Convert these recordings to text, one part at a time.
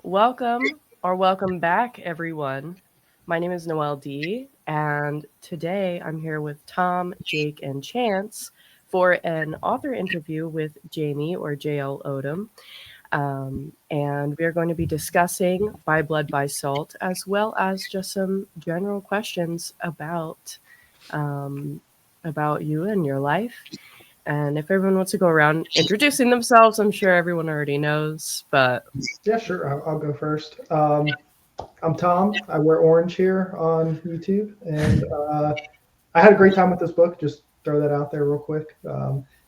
Welcome back, everyone. My name is Noelle D, and today I'm here with Tom, Jake, and Chance for an author interview with Jamie or JL Odom. And we are going to be discussing By Blood, by Salt, as well as just some general questions um, about you and your life. And if everyone wants to go around introducing themselves, I'm sure everyone already knows, but Yeah, sure. I'll go first. I'm Tom. I wear orange here on YouTube, and I had a great time with this book. Just throw that out there real quick.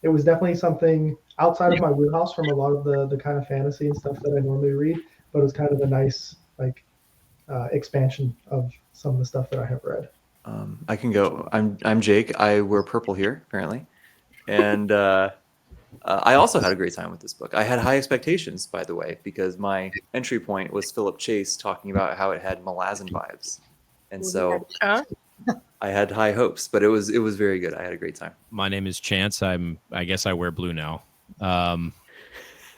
It was definitely something outside of my wheelhouse from a lot of the kind of fantasy and stuff that I normally read, but it was kind of a nice expansion of some of the stuff that I have read. I can go. I'm Jake. I wear purple here apparently, and I also had a great time with this book. I had high expectations, by the way, because my entry point was Philip Chase talking about how it had Malazan vibes, and so uh, I had high hopes. But it was very good. I had a great time. My name is Chance. I guess I wear blue now. I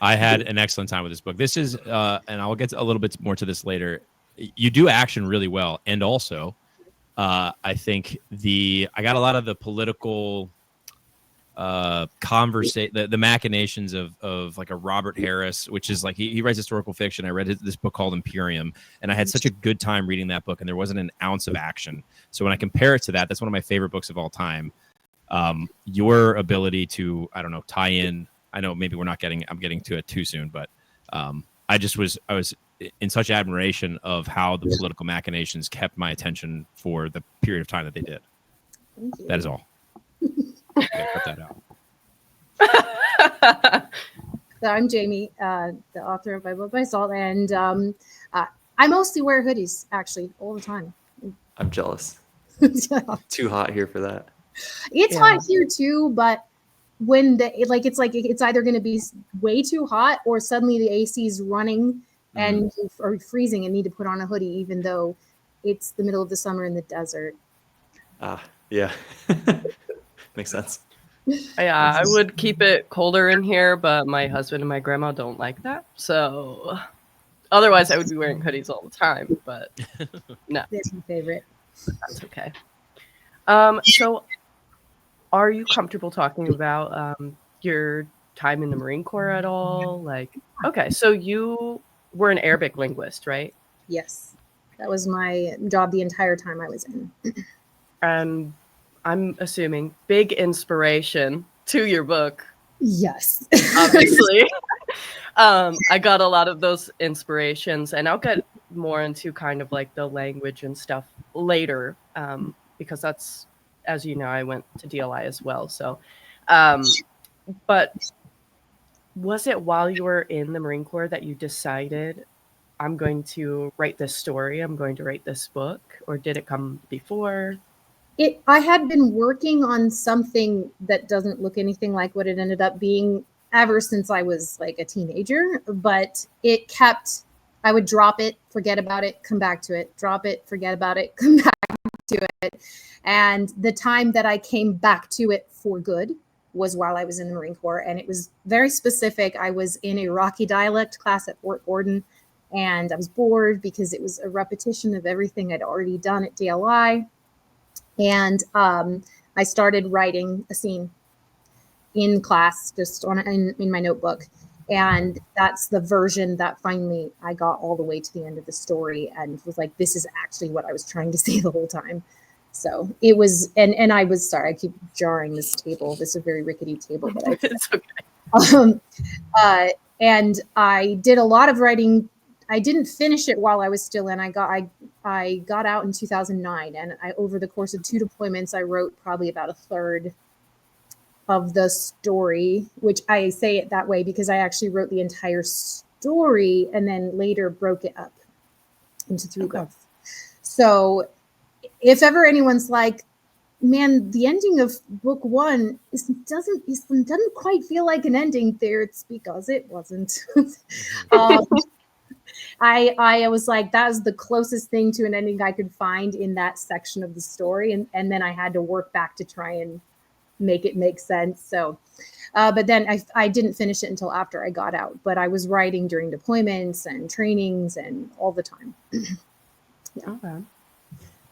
had an excellent time with this book. This is, and I'll get a little bit more to this later. You do action really well, and also, I think I got a lot of the political the machinations of like a Robert Harris, which is like he writes historical fiction. I read this book called Imperium, and I had such a good time reading that book, and there wasn't an ounce of action. So when I compare it to that's one of my favorite books of all time. Your ability to, I don't know, tie in. I know maybe I'm getting to it too soon, but I was in such admiration of how the political machinations kept my attention for the period of time that they did. That is all. Yeah, cut that out. So I'm Jamie, the author of By Blood, by Salt, and I mostly wear hoodies, actually, all the time. I'm jealous. Too hot here for that. It's hot here too, but when it's either going to be way too hot or suddenly the AC is running and you are freezing and need to put on a hoodie, even though it's the middle of the summer in the desert. Yeah. Makes sense. Yeah, I would keep it colder in here, but my husband and my grandma don't like that. So otherwise I would be wearing hoodies all the time, but no. That's my favorite. That's okay. So are you comfortable talking about your time in the Marine Corps at all? Like, okay, so you were an Arabic linguist, right? Yes. That was my job the entire time I was in. And I'm assuming big inspiration to your book. Yes. Obviously. I got a lot of those inspirations, and I'll get more into kind of like the language and stuff later, because that's, as you know, I went to DLI as well. So, but was it while you were in the Marine Corps that you decided, I'm going to write this story, I'm going to write this book, or did it come before? I had been working on something that doesn't look anything like what it ended up being ever since I was like a teenager, but I would drop it, forget about it, come back to it, drop it, forget about it, come back to it. And the time that I came back to it for good was while I was in the Marine Corps. And it was very specific. I was in a Rocky dialect class at Fort Gordon, and I was bored because it was a repetition of everything I'd already done at DLI. And I started writing a scene in class, just in my notebook. And that's the version that finally I got all the way to the end of the story and was like, this is actually what I was trying to say the whole time. So it was, and I was sorry, I keep jarring this table. This is a very rickety table. But It's okay. And I did a lot of writing. I didn't finish it while I was still in. I got out in 2009, and over the course of 2 deployments, I wrote probably about a third of the story, which I say it that way because I actually wrote the entire story and then later broke it up into 3 books. So if ever anyone's like, man, the ending of book 1 doesn't quite feel like an ending there, it's because it wasn't. I was like, that was the closest thing to an ending I could find in that section of the story. And then I had to work back to try and make it make sense. So, but then I didn't finish it until after I got out. But I was writing during deployments and trainings and all the time. Okay.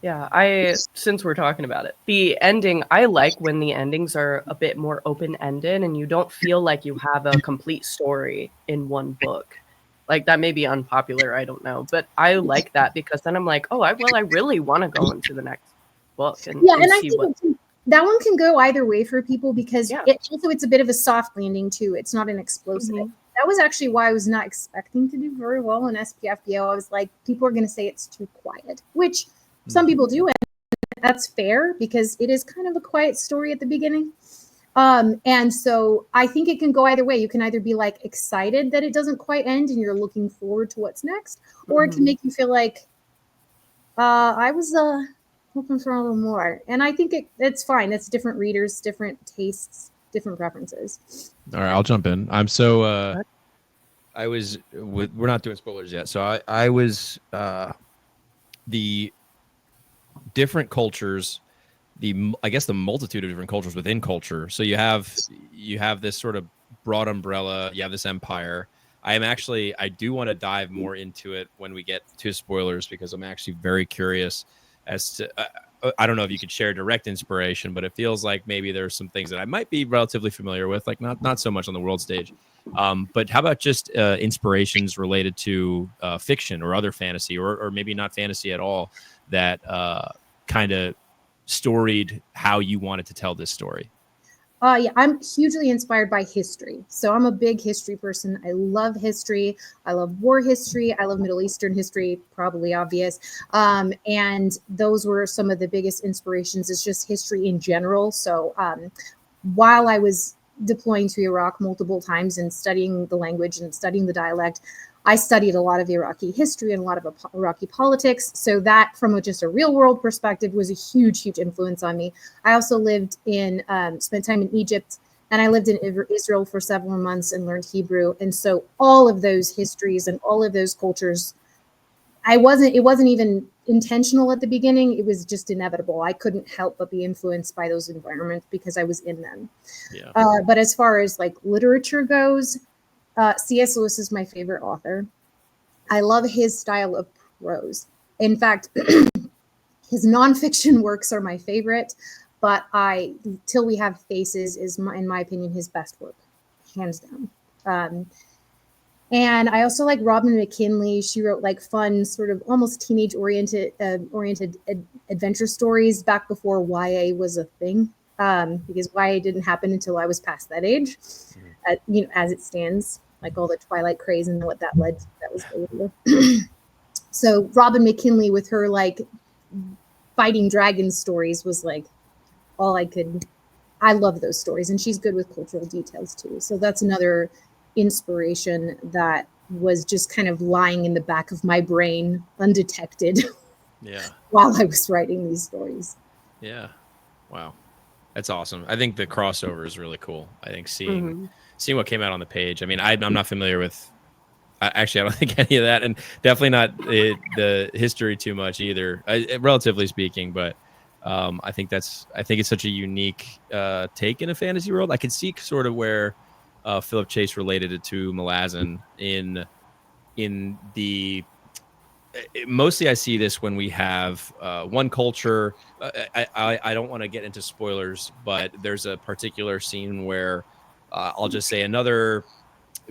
Yeah, since we're talking about it, the ending, I like when the endings are a bit more open-ended and you don't feel like you have a complete story in one book. Like that may be unpopular, I don't know, but I like that because then I'm like, oh, I really want to go into the next book and And I see think what. that one can go either way for people because Yeah. it's a bit of a soft landing too. It's not an explosive. Mhm. That was actually why I was not expecting to do very well in SPFBO. I was like, people are going to say it's too quiet, which some people do, and that's fair because it is kind of a quiet story at the beginning. And so I think it can go either way. You can either be like excited that it doesn't quite end and you're looking forward to what's next, or it can make you feel like I was hoping for a little more. And I think it's fine. It's different readers, different tastes, different preferences. All right, I'll jump in. I'm so we're not doing spoilers yet. So I was the different cultures, I guess the multitude of different cultures within culture. So you have this sort of broad umbrella, you have this empire. I do want to dive more into it when we get to spoilers because I'm actually very curious as to I don't know if you could share direct inspiration, but it feels like maybe there's some things that I might be relatively familiar with, like not so much on the world stage. But how about just inspirations related to fiction or other fantasy, or maybe not fantasy at all, that kind of storied how you wanted to tell this story? I'm hugely inspired by history. So I'm a big history person. I love history. I love war history. I love Middle Eastern history, probably obvious. And those were some of the biggest inspirations. It's just history in general. So while I was deploying to Iraq multiple times and studying the language and studying the dialect, I studied a lot of Iraqi history and a lot of Iraqi politics. So that, from just a real world perspective, was a huge influence on me. I also spent time in Egypt, and I lived in Israel for several months and learned Hebrew. And so all of those histories and all of those cultures, it wasn't even intentional at the beginning. It was just inevitable. I couldn't help but be influenced by those environments because I was in them. Yeah. But as far as like literature goes, C.S. Lewis is my favorite author. I love his style of prose. In fact, his nonfiction works are my favorite, but Till We Have Faces is, in my opinion, his best work, hands down. And I also like Robin McKinley. She wrote like fun, sort of almost teenage oriented adventure stories back before YA was a thing, because YA didn't happen until I was past that age. As it stands, like all the Twilight craze and what that led to, that was later. So Robin McKinley with her like fighting dragons stories was like all I love those stories, and she's good with cultural details too. So that's another inspiration that was just kind of lying in the back of my brain undetected while I was writing these stories. Yeah. Wow. That's awesome. I think the crossover is really cool. I think seeing what came out on the page. I mean, I'm not familiar with, actually, I don't think any of that, and definitely not the history too much either, relatively speaking. But I think it's such a unique take in a fantasy world. I could see sort of where Philip Chase related it to Malazan in the. Mostly, I see this when we have one culture. I don't want to get into spoilers, but there's a particular scene where I'll just say another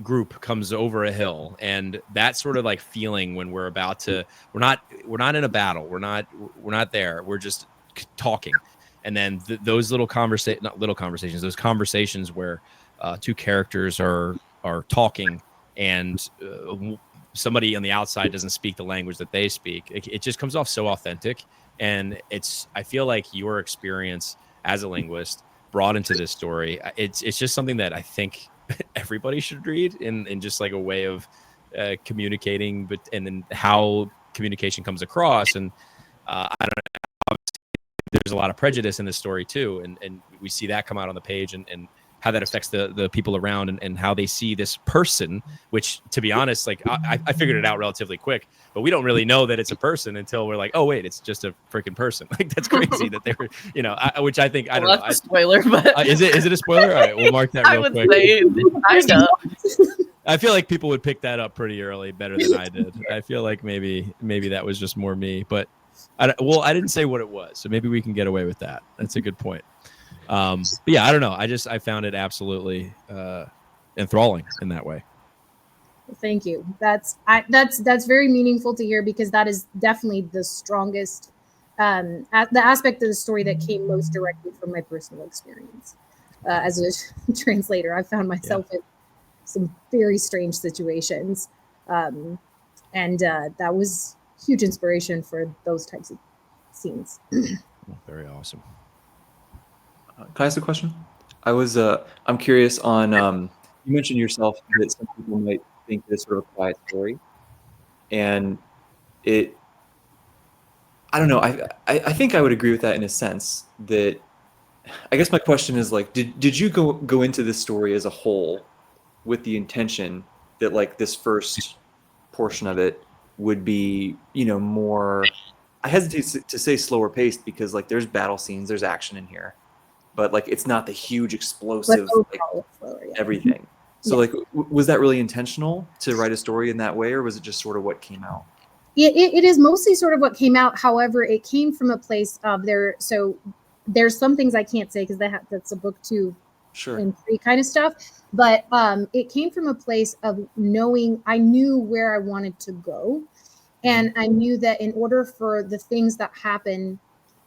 group comes over a hill, and that sort of like feeling when we're not in a battle, we're not there, we're just talking, and then those those conversations where two characters are talking, and somebody on the outside doesn't speak the language that they speak. It just comes off so authentic, and I feel like your experience as a linguist brought into this story. It's just something that I think everybody should read in just like a way of communicating, and then how communication comes across. And I don't know, there's a lot of prejudice in this story too, and we see that come out on the page, and how that affects the people around and how they see this person, which, to be honest, like I figured it out relatively quick, but we don't really know that it's a person until we're like, oh wait, it's just a freaking person. Like that's crazy that they were, you know, which I think, I don't know. That's a spoiler, but Is it a spoiler? All right, we'll mark that I real would quick. say kind of. I feel like people would pick that up pretty early, better than I did. I feel like maybe that was just more me, but I didn't say what it was, so maybe we can get away with that. That's a good point. But yeah, I don't know. I found it absolutely enthralling in that way. Thank you. That's very meaningful to hear, because that is definitely the strongest the aspect of the story that came most directly from my personal experience as a translator. I found myself in some very strange situations, and that was huge inspiration for those types of scenes. Very awesome. Can I ask a question? I'm curious on, you mentioned yourself that some people might think that it's sort of a quiet story, and I don't know, I think I would agree with that in a sense. That I guess my question is, like, did you go into this story as a whole with the intention that, like, this first portion of it would be, you know, more, I hesitate to say slower paced, because, like, there's battle scenes, there's action in here, but, like, it's not the huge explosive, like, everything. So, like, was that really intentional to write a story in that way, or was it just sort of what came out? It is mostly sort of what came out. However, it came from a place of there. So there's some things I can't say because that's a book 2 and 3 kind of stuff. But it came from a place of knowing, I knew where I wanted to go. And I knew that in order for the things that happen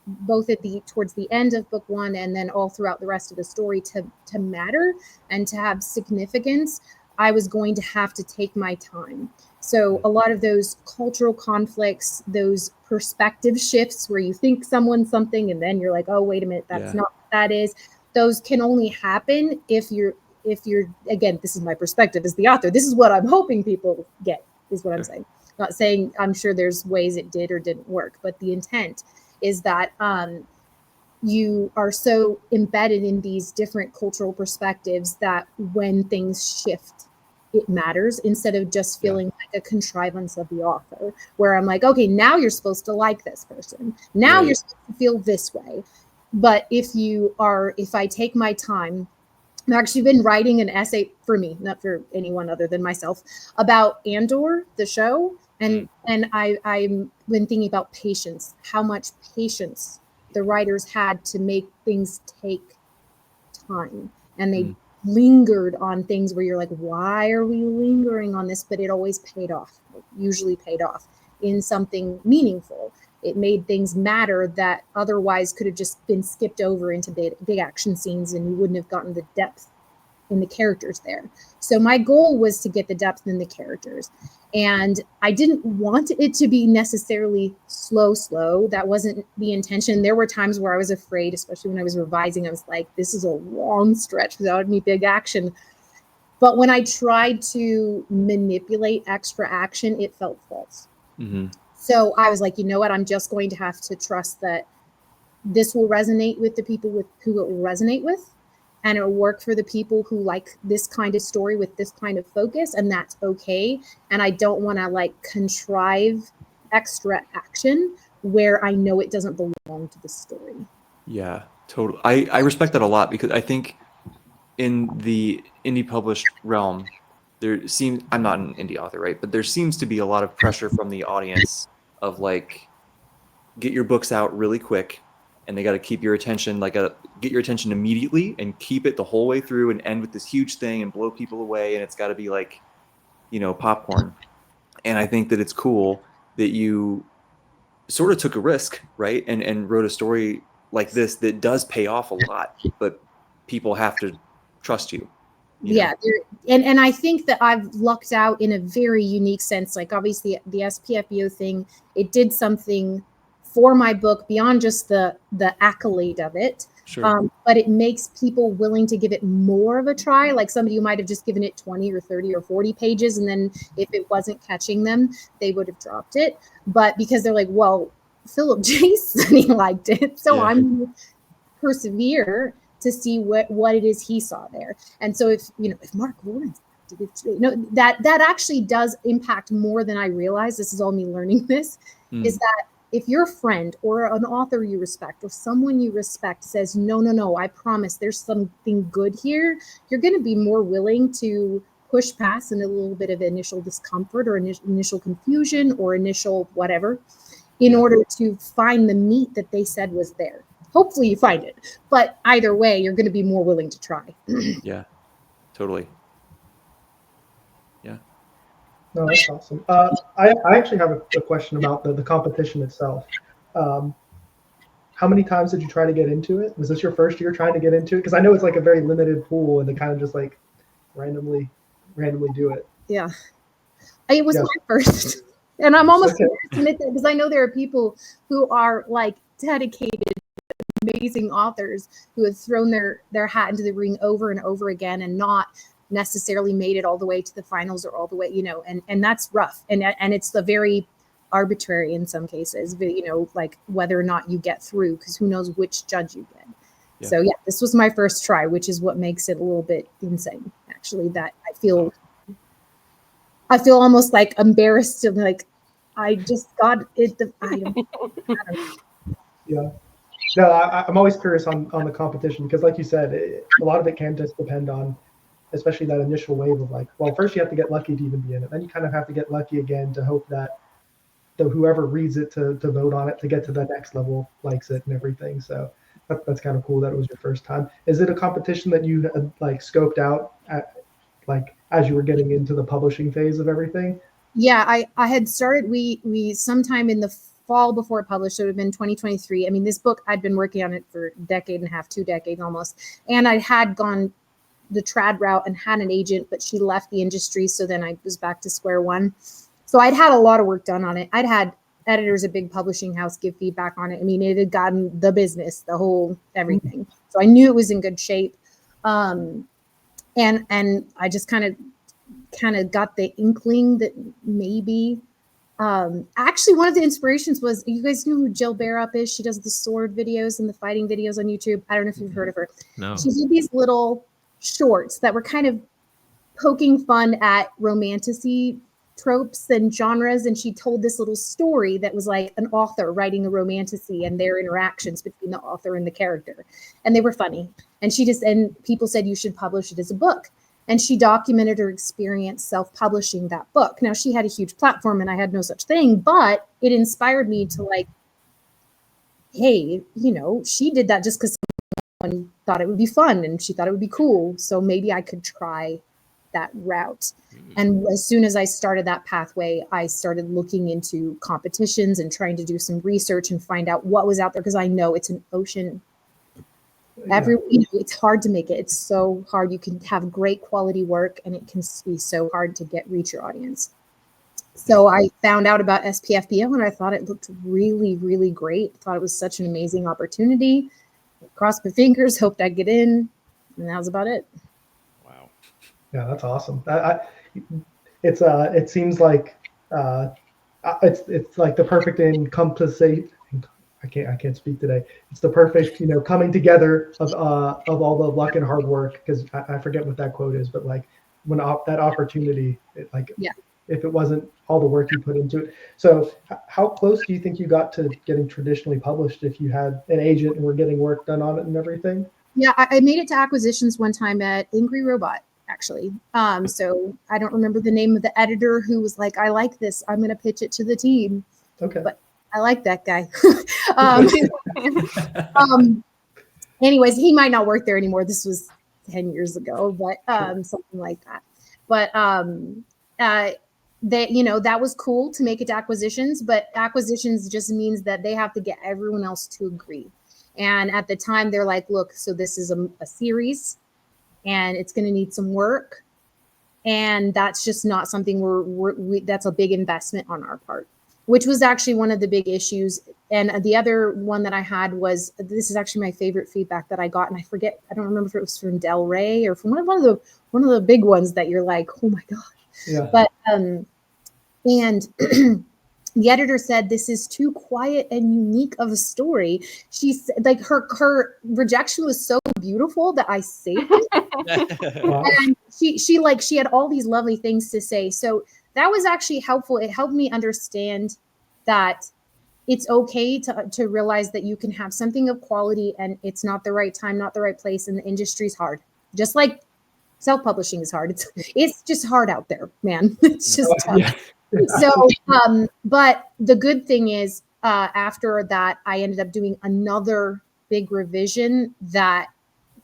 both towards the end of book 1 and then all throughout the rest of the story to matter and to have significance, I was going to have to take my time. So a lot of those cultural conflicts, those perspective shifts where you think someone's something and then you're like, oh, wait a minute, that's not what that is. Those can only happen if you're, again, this is my perspective as the author. This is what I'm hoping people get, is what I'm saying. Not saying I'm sure there's ways it did or didn't work, but the intent is that you are so embedded in these different cultural perspectives that when things shift, it matters, instead of just feeling like a contrivance of the author, where I'm like, okay, now you're supposed to like this person. Now you're supposed to feel this way. But if I take my time, I've actually been writing an essay for me, not for anyone other than myself, about Andor, the show. And I've been thinking about patience, how much patience the writers had to make things take time. And they lingered on things where you're like, why are we lingering on this? But it always paid off, usually paid off in something meaningful. It made things matter that otherwise could have just been skipped over into big action scenes, and you wouldn't have gotten the depth in the characters there. So my goal was to get the depth in the characters. And I didn't want it to be necessarily slow. That wasn't the intention. There were times where I was afraid, especially when I was revising. I was like, this is a long stretch without any big action. But when I tried to manipulate extra action, it felt false. So I was like, you know what? I'm just going to have to trust that this will resonate with the people who it will resonate with. And it'll work for the people who like this kind of story with this kind of focus, and that's okay. And I don't want to like contrive extra action where I know it doesn't belong to the story. Yeah, totally. I respect that a lot, because I think in the indie published realm, I'm not an indie author, right? But there seems to be a lot of pressure from the audience of like, get your books out really quick. And they got to keep your attention, get your attention immediately and keep it the whole way through and end with this huge thing and blow people away. And it's got to be like, you know, popcorn. And I think that it's cool that you sort of took a risk, right? And wrote a story like this that does pay off a lot, but people have to trust you. Yeah. And I think that I've lucked out in a very unique sense. Like obviously the SPFBO thing, it did something for my book beyond just the accolade of it. Sure. But it makes people willing to give it more of a try. Like somebody who might have just given it 20 or 30 or 40 pages. And then if it wasn't catching them, they would have dropped it. But because they're like, well, Philip J. said he liked it. So I'm going to persevere to see what it is he saw there. And so if Mark Lawrence, that actually does impact more than I realize. This is all me learning this, is that if your friend or an author you respect or someone you respect says, no, I promise there's something good here, you're going to be more willing to push past a little bit of initial discomfort or initial confusion or initial whatever in order to find the meat that they said was there. Hopefully you find it, but either way, you're going to be more willing to try. Yeah, totally. Yeah. No, that's awesome. I actually have a question about the competition itself. How many times did you try to get into it? Was this your first year trying to get into it? Because I know it's like a very limited pool and they kind of just like randomly do it. Yeah. It was my first. And I'm almost Okay. embarrassed to admit that, because I know there are people who are like dedicated, amazing authors who have thrown their hat into the ring over and over again and not necessarily made it all the way to the finals or all the way, and that's rough. And it's the very arbitrary in some cases, like whether or not you get through, because who knows which judge you get. Yeah. So this was my first try, which is what makes it a little bit insane, actually, that I feel almost like embarrassed to like, I just got it. I don't know. Yeah. No, I'm always curious on the competition because, like you said, a lot of it can just depend on, especially that initial wave of like, well, first you have to get lucky to even be in it. Then you kind of have to get lucky again to hope that whoever reads it to vote on it to get to the next level likes it and everything. So that's kind of cool that it was your first time. Is it a competition that you had like scoped out like as you were getting into the publishing phase of everything? Yeah, I had started, we sometime in the fall before it published, so it would have been 2023. I mean, this book, I'd been working on it for a decade and a half, 2 decades almost. And I had gone the trad route and had an agent, but she left the industry. So then I was back to square one. So I'd had a lot of work done on it. I'd had editors at big publishing house give feedback on it. I mean, it had gotten the business, the whole everything. So I knew it was in good shape. And I just kind of got the inkling that maybe actually one of the inspirations was, you guys know who Jill Barup is? She does the sword videos and the fighting videos on YouTube. I don't know if you've heard of her. No. She did these little shorts that were kind of poking fun at romantasy tropes and genres, and she told this little story that was like an author writing a romantasy and their interactions between the author and the character, and they were funny. And people said you should publish it as a book. And she documented her experience self-publishing that book. Now, she had a huge platform and I had no such thing, but it inspired me to like, hey, she did that just because someone thought it would be fun and she thought it would be cool. So maybe I could try that route. And as soon as I started that pathway, I started looking into competitions and trying to do some research and find out what was out there, because I know it's an ocean. It's hard to make it. It's so hard. You can have great quality work and it can be so hard to reach your audience. So I found out about SPFBO and I thought it looked really, really great. I thought it was such an amazing opportunity. Crossed my fingers, hoped I'd get in, and that was about it. Wow. Yeah, that's awesome. It seems like it's like the perfect encompassing. I can't speak today. It's the perfect, coming together of all the luck and hard work, because I forget what that quote is, but like when that opportunity, if it wasn't all the work you put into it. So how close do you think you got to getting traditionally published if you had an agent and were getting work done on it and everything? Yeah, I made it to acquisitions one time at Angry Robot, actually. So I don't remember the name of the editor who was like, I like this, I'm going to pitch it to the team. Okay. But I like that guy. Anyways, he might not work there anymore. This was 10 years ago, but something like that. But that was cool to make it to acquisitions, but acquisitions just means that they have to get everyone else to agree. And at the time they're like, look, so this is a series and it's going to need some work. And that's just not something that's a big investment on our part, which was actually one of the big issues. And the other one that I had was, this is actually my favorite feedback that I got. And I don't remember if it was from Del Rey or from one of the big ones that you're like, oh my gosh. Yeah. But, and the editor said, this is too quiet and unique of a story. She said, like, her rejection was so beautiful that I saved it. Wow. And she had all these lovely things to say. So that was actually helpful. It helped me understand that it's okay to realize that you can have something of quality and it's not the right time, not the right place, and the industry's hard. Just like self-publishing is hard. It's just hard out there, man. It's just tough. Yeah. So, but the good thing is, after that, I ended up doing another big revision that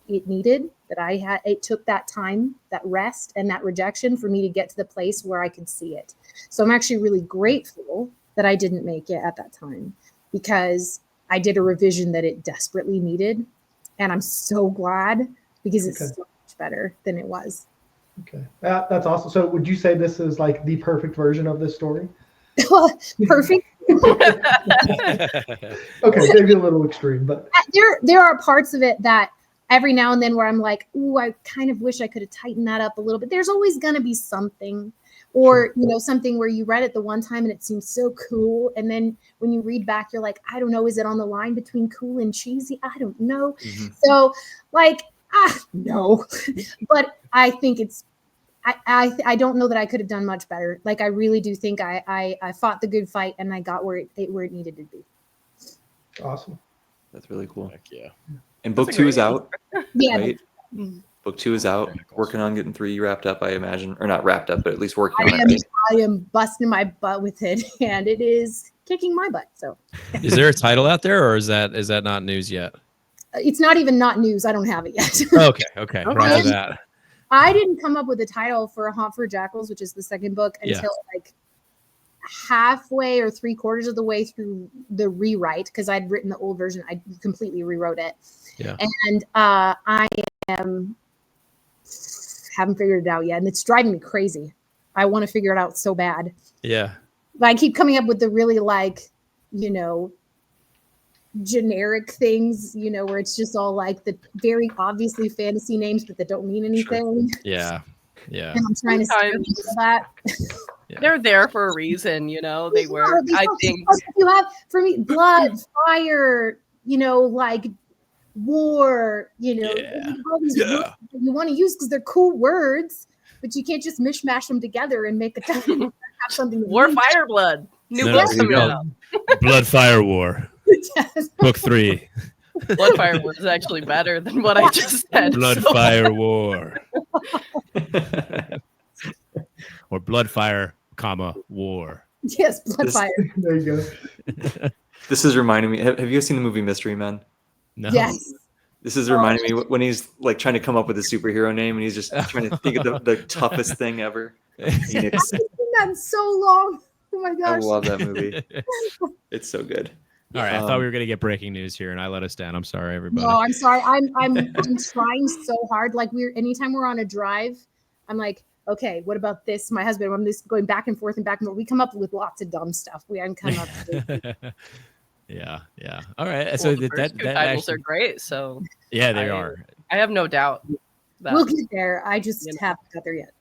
it needed, it took that time, that rest and that rejection for me to get to the place where I could see it. So I'm actually really grateful that I didn't make it at that time, because I did a revision that it desperately needed. And I'm so glad, because it's so much better than it was. Okay. That's awesome. So would you say this is like the perfect version of this story? Perfect. Okay, maybe a little extreme, but there are parts of it that every now and then where I'm like, ooh, I kind of wish I could have tightened that up a little bit. There's always going to be something, or, you know, something where you read it the one time and it seems so cool. And then when you read back, you're like, I don't know, is it on the line between cool and cheesy? I don't know. Mhm. So like, no, but I think I don't know that I could have done much better. Like, I really do think I fought the good fight and I got where it needed to be. awesome. That's really cool. Heck yeah. And book That's a 2 great is out, Yeah. right? Book 2 is out. Working on getting 3 wrapped up, I imagine, or not wrapped up, but at least working on it. Right? I am busting my butt with it, and it is kicking my butt. So Is there a title out there, or is that not news yet? it's not even not news. I don't have it yet. Okay. Roger that. I didn't come up with a title for A Haunt for Jackals, which is the second book, until like halfway or 3/4 of the way through the rewrite, because I'd written the old version. I completely rewrote it. Yeah. And I haven't figured it out yet, and it's driving me crazy. I want to figure it out so bad. Yeah. But I keep coming up with the really, like, you know, generic things, you know, where it's just all like the very obviously fantasy names, but that don't mean anything. Yeah. And I'm trying to steer Sometimes. into that. They're there for a reason, you know. They were. I think you have, for me, blood, fire, you know, like war, you know, all these words that you want to use because they're cool words, but you can't just mishmash them together and make a have something. War, fire, blood. New No, book no, coming no. out. Blood, Fire, War. Yes. Book 3. Blood, fire, war is actually better than what I just said. Blood, so- Fire, War. Or Blood, Fire, comma, War. Yes, blood, This- fire. There you go. This is reminding me. Have you guys seen the movie Mystery Men? No. Yes. This is reminding me when he's like trying to come up with a superhero name and he's just trying to think of the toughest thing ever. Phoenix. I've seen that in so long. Oh my I gosh. love that movie. It's so good. All right, I thought we were gonna get breaking news here, and I let us down. I'm sorry, everybody. No, I'm sorry. I'm trying so hard. Like, anytime we're on a drive, I'm like, okay, what about this? My husband, I'm just going back and forth and back and forth. We come up with lots of dumb stuff. We haven't come up with Yeah. All right. Well, So the that first two that titles actually, are great, so yeah, they I- are. I have no doubt that we'll get there. I just You know. haven't got there yet.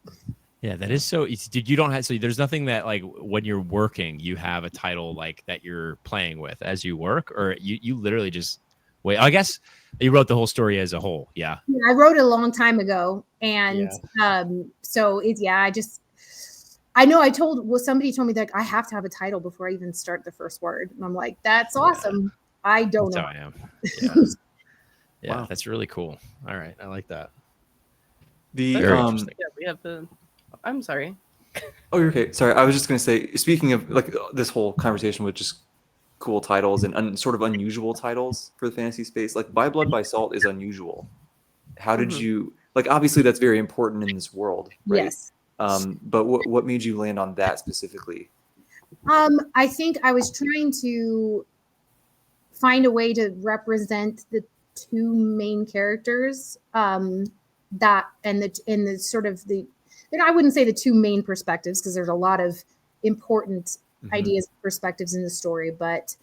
Yeah, that is so. You don't have so there's nothing that like when you're working, you have a title like that you're playing with as you work, or you literally just wait. I guess you wrote the whole story as a whole. Yeah. Yeah, I wrote it a long time ago, and so it's I know somebody told me that I have to have a title before I even start the first word, and I'm like, that's awesome. I don't That's know. how I am. Yeah. Yeah, Wow. that's really cool. All right, I like that. The Very yeah, interesting. we have the. I'm sorry. Oh, you're okay. Sorry, I was just gonna say. Speaking of like this whole conversation with just cool titles and sort of unusual titles for the fantasy space, like By Blood by Salt is unusual. How did Mhm. you like? Obviously, that's very important in this world, right? Yes. But what made you land on that specifically? I think I was trying to find a way to represent the two main characters, that and the sort of the, and I wouldn't say the two main perspectives, because there's a lot of important Mhm. ideas, perspectives in the story, but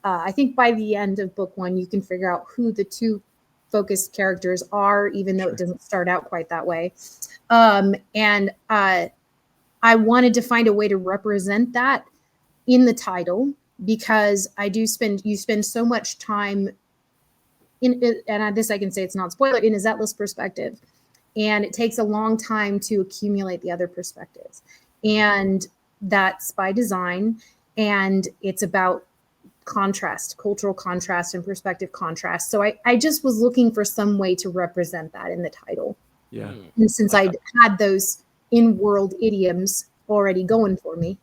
I think by the end of book 1, you can figure out who the two focused characters are, even though it doesn't start out quite that way. And I wanted to find a way to represent that in the title, because you spend so much time in it, and this I can say it's not spoiler, in a Zetless perspective, and it takes a long time to accumulate the other perspectives, and that's by design, and it's about contrast, cultural contrast and perspective contrast. So I just was looking for some way to represent that in the title. Yeah. And since I had those in-world idioms already going for me,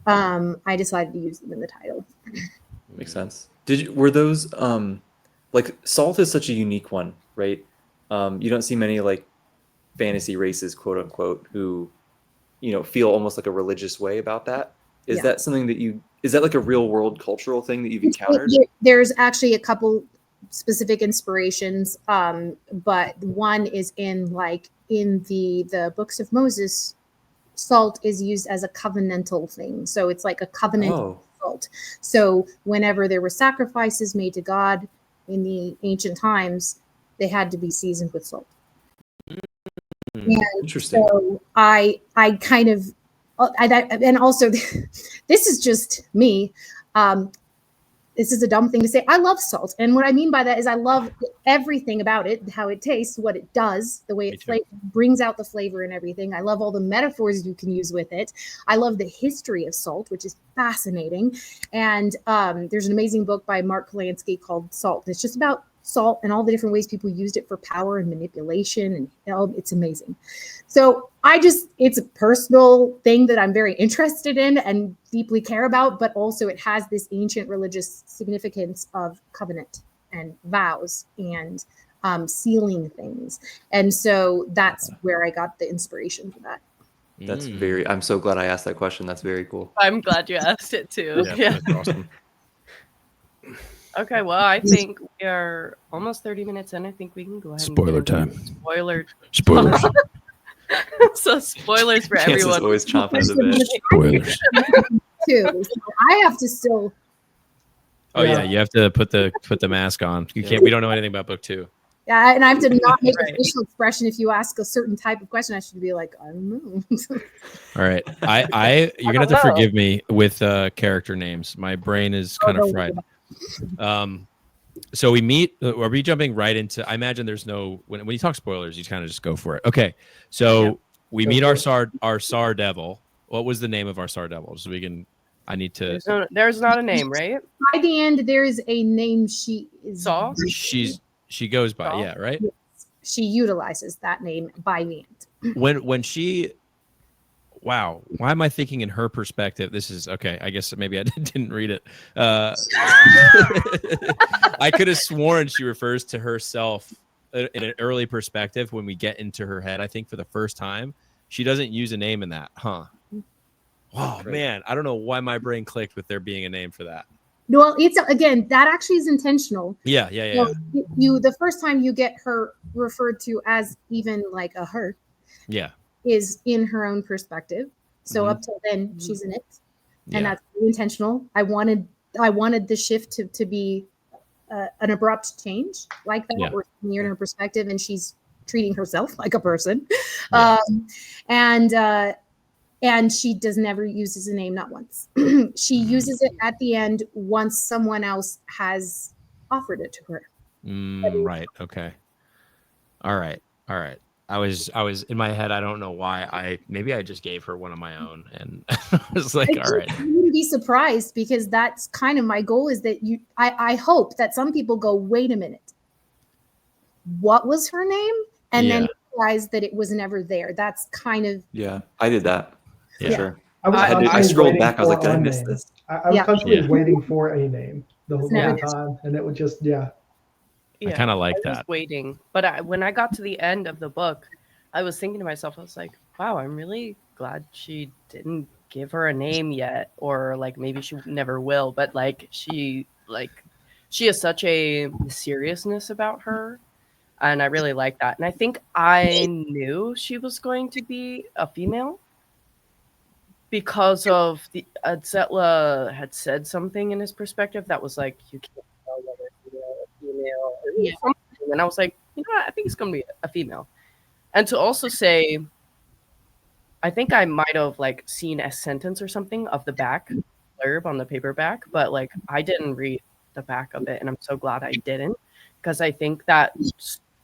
I decided to use them in the title. Makes sense. Were those like salt is such a unique one, right? You don't see many like fantasy races, quote unquote, who, feel almost like a religious way about that. Is that something that is that like a real world cultural thing that you've encountered? There's actually a couple specific inspirations, but one is in the books of Moses, salt is used as a covenantal thing. So it's like a covenant salt. So whenever there were sacrifices made to God in the ancient times, they had to be seasoned with salt. Interesting. So I kind of, and also this is just me. This is a dumb thing to say. I love salt. And what I mean by that is I love everything about it, how it tastes, what it does, the way it brings out the flavor and everything. I love all the metaphors you can use with it. I love the history of salt, which is fascinating. And there's an amazing book by Mark Lansky called Salt. It's just about salt and all the different ways people used it for power and manipulation. And it's amazing. So it's a personal thing that I'm very interested in and deeply care about, but also it has this ancient religious significance of covenant and vows and sealing things. And so that's where I got the inspiration for that. That's I'm so glad I asked that question. That's very cool. I'm glad you asked it too. Yeah. That's awesome. Okay, well, I think we are almost 30 minutes in. I think we can go ahead Spoiler and time. Spoilers. So spoilers for Chances everyone. always chomping at the bit. Spoilers. Too. So I have to still. Oh yeah, you have to put the mask on. You can't. We don't know anything about book 2. Yeah, and I have to not make a facial expression. If you ask a certain type of question, I should be like, I don't know. All right, you're gonna have to forgive me with character names. My brain is kind of fried. So we meet. Are we jumping right into? I imagine there's no when you talk spoilers, you kind of just go for it. Okay, so we meet our Sar Devil. What was the name of our Sar Devil? So we can. I need to. There's not a name, right? By the end, there is a name. She is. Saw. She goes by, Saw? right? Yes. She utilizes that name by the end. When she. Wow, why am I thinking in her perspective? This is okay. I guess maybe I didn't read it. I could have sworn she refers to herself in an early perspective when we get into her head. I think for the first time, she doesn't use a name in that, huh? Oh man, I don't know why my brain clicked with there being a name for that. Well, it's again that actually is intentional. Yeah. So you the first time you get her referred to as even like a her. Yeah. Is in her own perspective. So up till then, she's in it, and that's really intentional. I wanted the shift to be an abrupt change like that, where you're in her perspective, and she's treating herself like a person, and she does never uses a name, not once. She uses it at the end once someone else has offered it to her. Right. Okay. All right. I was in my head. I don't know why. Maybe I just gave her one of my own, and I was like, all right. You wouldn't be surprised, because that's kind of my goal. Is that I hope that some people go, wait a minute, what was her name, and then realize that it was never there. That's kind of I did that for sure. I scrolled back. I was like, did I miss this? I was constantly waiting for a name the whole time, and it would just I kind of like I was that. waiting, but when I got to the end of the book, I was thinking to myself, I was like, wow, I'm really glad she didn't give her a name yet, or like maybe she never will, but like she has such a seriousness about her, and I really like that. And I think I knew she was going to be a female because of the Zetla had said something in his perspective that was like, you can't tell whether female or something. And I was like, you know what? I think it's going to be a female. And to also say, I think I might have like seen a sentence or something of the back blurb on the paperback, but like I didn't read the back of it, and I'm so glad I didn't, because I think that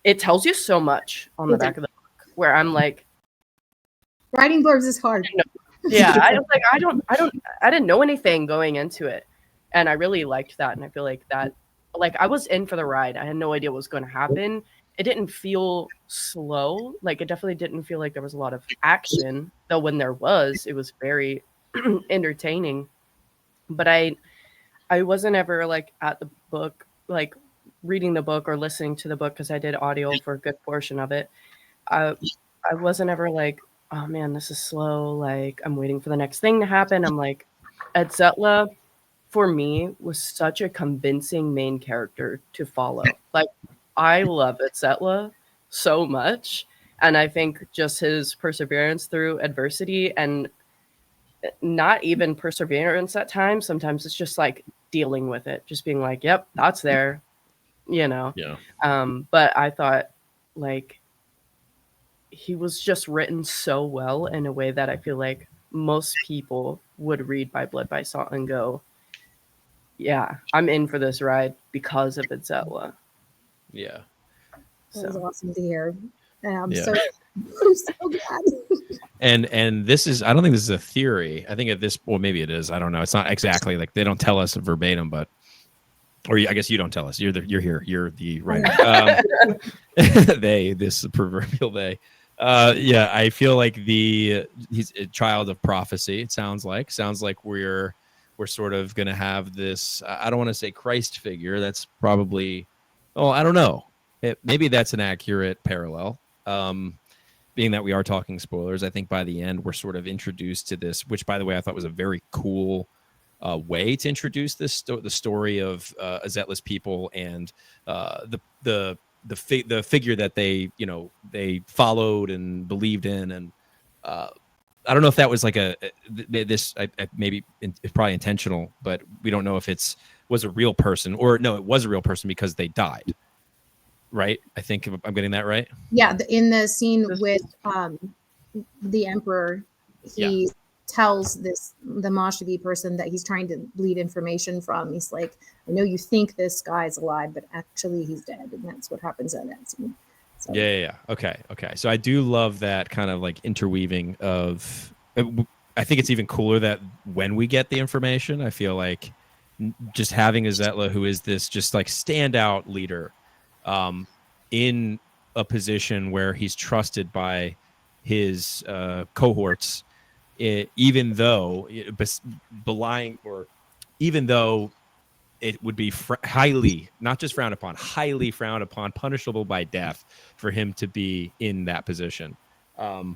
it tells you so much on the back of the book. Where I'm like, writing blurbs is hard. yeah, I was like, I didn't know anything going into it, and I really liked that, and I feel like that, like I was in for the ride. I had no idea what was going to happen. It didn't feel slow. Like it definitely didn't feel like there was a lot of action, though when there was, it was very entertaining. But I wasn't ever like at the book, like reading the book or listening to the book, because I did audio for a good portion of it. I wasn't ever like, oh man, this is slow. Like I'm waiting for the next thing to happen. I'm like, Etzetla for me was such a convincing main character to follow. Like I love Etzetla so much, and I think just his perseverance through adversity, and not even perseverance at times. Sometimes it's just like dealing with it, just being like, yep, that's there, you know. Yeah. But I thought like he was just written so well in a way that I feel like most people would read By Blood, by Salt and go, yeah, I'm in for this ride because of Etzetla. Yeah. That was So awesome to hear. And I'm Yeah. so I'm so glad. And this is, I don't think this is a theory. I think at this, well, maybe it is. I don't know. It's not exactly like they don't tell us verbatim, but, or I guess you don't tell us. You're here. You're the writer. This proverbial they. Yeah, I feel like he's a child of prophecy. It sounds like we're sort of going to have this. I don't want to say Christ figure. That's probably. Oh, I don't know. Maybe that's an accurate parallel. Being that we are talking spoilers, I think by the end we're sort of introduced to this, which by the way I thought was a very cool way to introduce this the story of Etzetla's people and the figure that they followed and believed in, and I don't know if that was like maybe it's probably intentional, but we don't know if was a real person, or no, it was a real person because they died. Right? I think I'm getting that right. Yeah, in the scene with the Emperor, he tells the Moshavi person that he's trying to bleed information from. He's like, I know you think this guy's alive, but actually he's dead. And that's what happens in that scene. So. Yeah. Okay. So I do love that kind of like interweaving of, I think it's even cooler that when we get the information, I feel like just having Etzetla, who is this just like standout leader, in a position where he's trusted by his cohorts, even though even though it would be highly, not just frowned upon, highly frowned upon, punishable by death for him to be in that position. The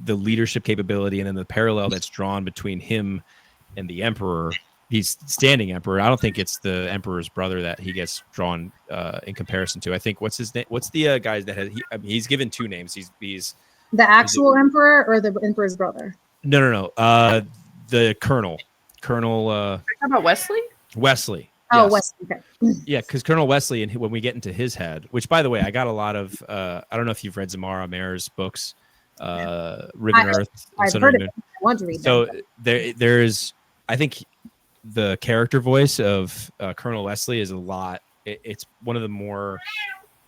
leadership capability and then the parallel that's drawn between him and the Emperor. He's standing Emperor. I don't think it's the Emperor's brother that he gets drawn in comparison to. I think what's his name? What's the guys that he's given two names. He's the actual Emperor or the Emperor's brother? No. The Colonel. Talking about Wesley? Wesley. Oh, yes. Wesley. Okay. Yeah, because Colonel Wesley, and when we get into his head, which by the way, I got a lot of. I don't know if you've read Zamara Mayer's books, Riven Earth. I've heard of it. I want to read so them. there's, I think, the character voice of Colonel Wesley is it's one of the more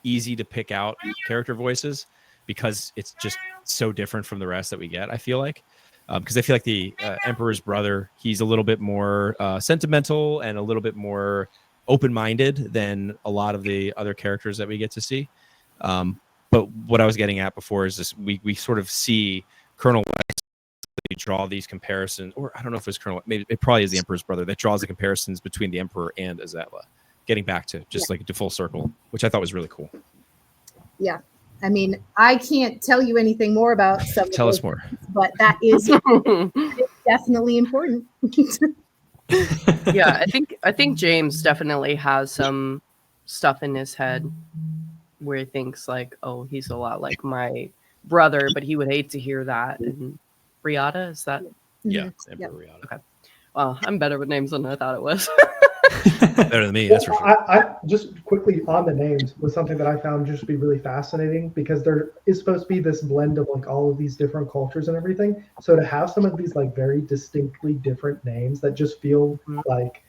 easy to pick out character voices because it's just so different from the rest that we get, I feel like. Because I feel like the Emperor's brother, he's a little bit more sentimental and a little bit more open-minded than a lot of the other characters that we get to see. But what I was getting at before is this: we sort of see Colonel Wesley draw these comparisons, or I don't know if it's Colonel, maybe it probably is the Emperor's brother that draws the comparisons between the Emperor and Etzetla, getting back to just like to full circle, which I thought was really cool. Yeah. I mean, I can't tell you anything more about some. Tell us more. But that is definitely important. Yeah, I think James definitely has some stuff in his head where he thinks like, oh, he's a lot like my brother, but he would hate to hear that. And Riata, is that? Yeah, Mhm. Emperor Riata. Okay. Well, I'm better with names than I thought it was. Better than me, that's for sure. I just quickly on the names was something that I found just to be really fascinating, because there is supposed to be this blend of like all of these different cultures and everything. So to have some of these like very distinctly different names that just feel Mhm. like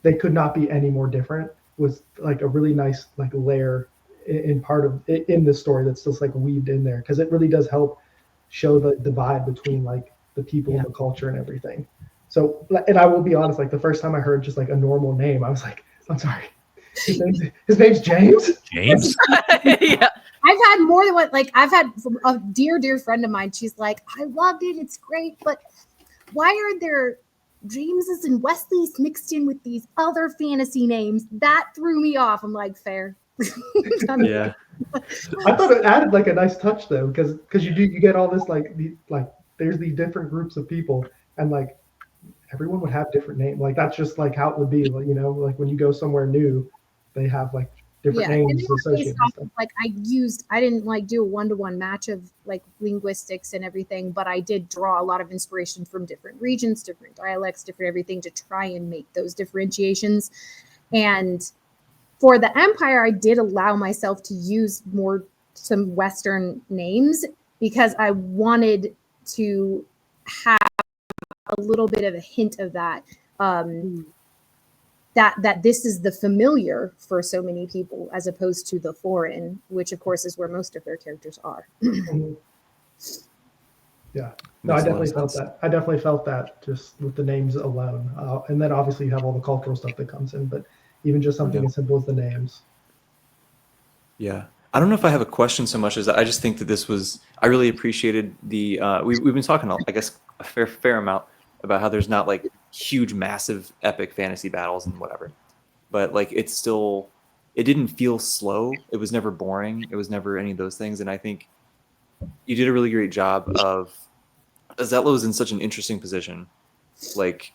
they could not be any more different was like a really nice like layer in part of in this story that's just like weaved in there, because it really does help show the vibe between like the people and Yeah. the culture and everything. So, and I will be honest, like the first time I heard just like a normal name, I was like, I'm sorry, his name's James. James? Yeah. I've had more than one. Like I've had a dear friend of mine. She's like, I loved it. It's great, but why are there Jameses and Wesleys mixed in with these other fantasy names? That threw me off. I'm like, fair. Yeah. I thought it added like a nice touch though, because you get all this like there's these different groups of people, and like everyone would have different names. Like that's just like how it would be. Like, like when you go somewhere new, they have like different Yeah, and names they were based associated with off stuff. of, like I didn't like do a one-to-one match of like linguistics and everything, but I did draw a lot of inspiration from different regions, different dialects, different everything to try and make those differentiations. And for the Empire, I did allow myself to use some Western names because I wanted to have a little bit of a hint of that. That this is the familiar for so many people as opposed to the foreign, which of course is where most of their characters are. Mhm. Yeah, no, I Makes a lot of definitely felt sense. that. I definitely felt that just with the names alone, and then obviously you have all the cultural stuff that comes in, but even just something Yeah. as simple as the names. Yeah. I don't know if I have a question so much as I just think that this was, I really appreciated we've been talking, I guess, a fair amount about how there's not like huge, massive, epic fantasy battles and whatever. But like it didn't feel slow. It was never boring. It was never any of those things. And I think you did a really great job of, Zetlo is in such an interesting position, like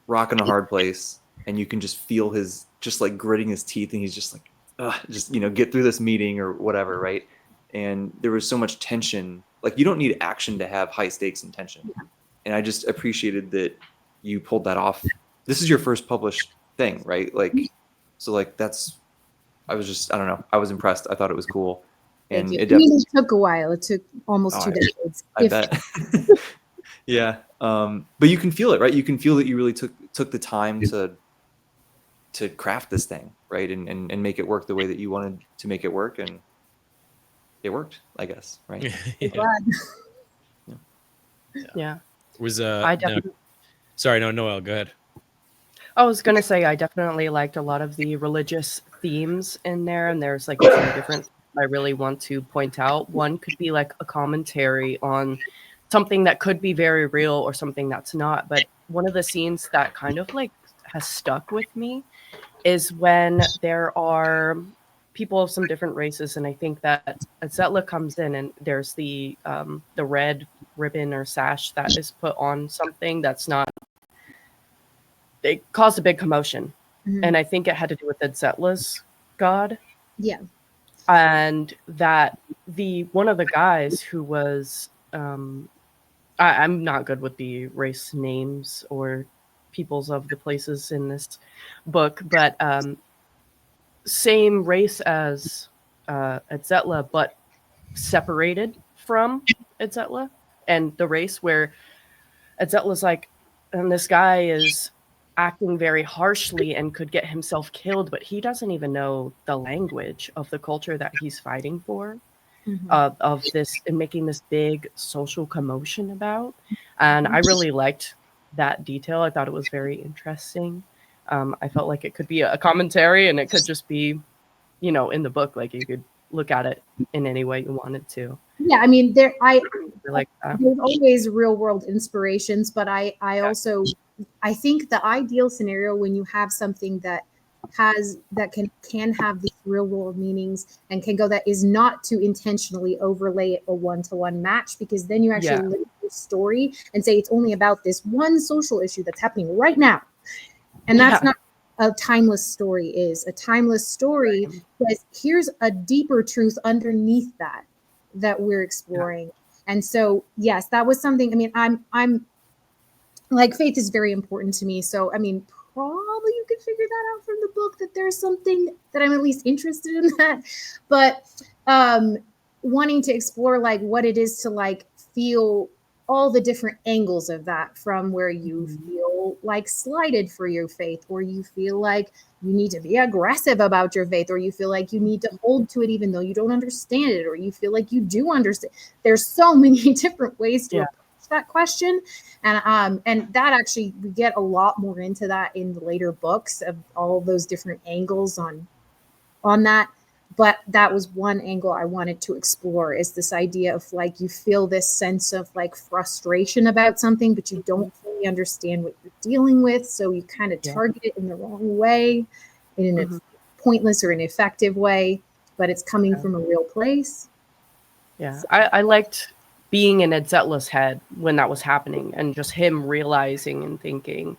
rock in a hard place, and you can just feel his just like gritting his teeth, and he's just like, ugh, just get through this meeting or whatever, right? And there was so much tension. Like you don't need action to have high stakes and tension. And I just appreciated that you pulled that off. This is your first published thing, right? Like, so like I don't know. I was impressed. I thought it was cool, Thank and you. it I mean, definitely. it took a while. It took almost Oh, 2 decades. I bet. Yeah. But you can feel it, right? You can feel that you really took the time to craft this thing, right? And make it work the way that you wanted to make it work, and it worked, I guess, right? I'm glad. Yeah. Was I no, definitely. sorry, no, Noel, go ahead. I was gonna say I definitely liked a lot of the religious themes in there, and there's like a few different I really want to point out. One could be like a commentary on something that could be very real or something that's not. But one of the scenes that kind of like has stuck with me is when there are people of some different races, and I think that Zetla comes in and there's the red ribbon or sash that is put on something that's not. It caused a big commotion, and I think it had to do with the Zetla's god, Yeah. and that the one of the guys who was I'm not good with the race names or peoples of the places in this book, but same race as Etzetla, but separated from Etzetla and the race where Etzetla's like, and this guy is acting very harshly and could get himself killed, but he doesn't even know the language of the culture that he's fighting for, of this and making this big social commotion about. And I really liked that detail. I thought it was very interesting. I felt like it could be a commentary, and it could just be, in the book, like you could look at it in any way you wanted to. Yeah, I mean, I like that. there's always real world inspirations, but I also I think the ideal scenario when you have something that can have these real world meanings and can go, that is not to intentionally overlay a one-to-one match, because then you actually Yeah. live the story and say it's only about this one social issue that's happening right now. And that's Yeah. not a timeless story is. A timeless story is here's a deeper truth underneath that we're exploring. And so, yes, that was something. I mean, I'm like, faith is very important to me. So, I mean, probably you could figure that out from the book, that there's something that I'm at least interested in that. But wanting to explore like what it is to like feel all the different angles of that, from where you feel like slighted for your faith, or you feel like you need to be aggressive about your faith, or you feel like you need to hold to it even though you don't understand it, or you feel like you do understand. There's so many different ways to approach that question. And that actually, we get a lot more into that in the later books, of all those different angles on that. But that was one angle I wanted to explore, is this idea of like, you feel this sense of like frustration about something, but you don't fully understand what you're dealing with. So you kind of target it in the wrong way, in a pointless or ineffective way, but it's coming from a real place. Yeah, so. I liked being in Edzetla's head when that was happening, and just him realizing and thinking,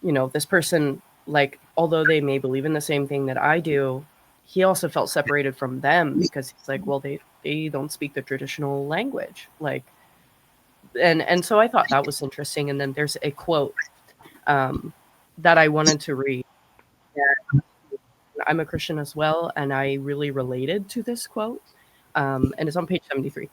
you know, this person, like, although they may believe in the same thing that I do, he also felt separated from them, because he's like, well, they don't speak the traditional language, like, and so I thought that was interesting. And then there's a quote that I wanted to read. I'm a Christian as well, and I really related to this quote. And it's on page 73.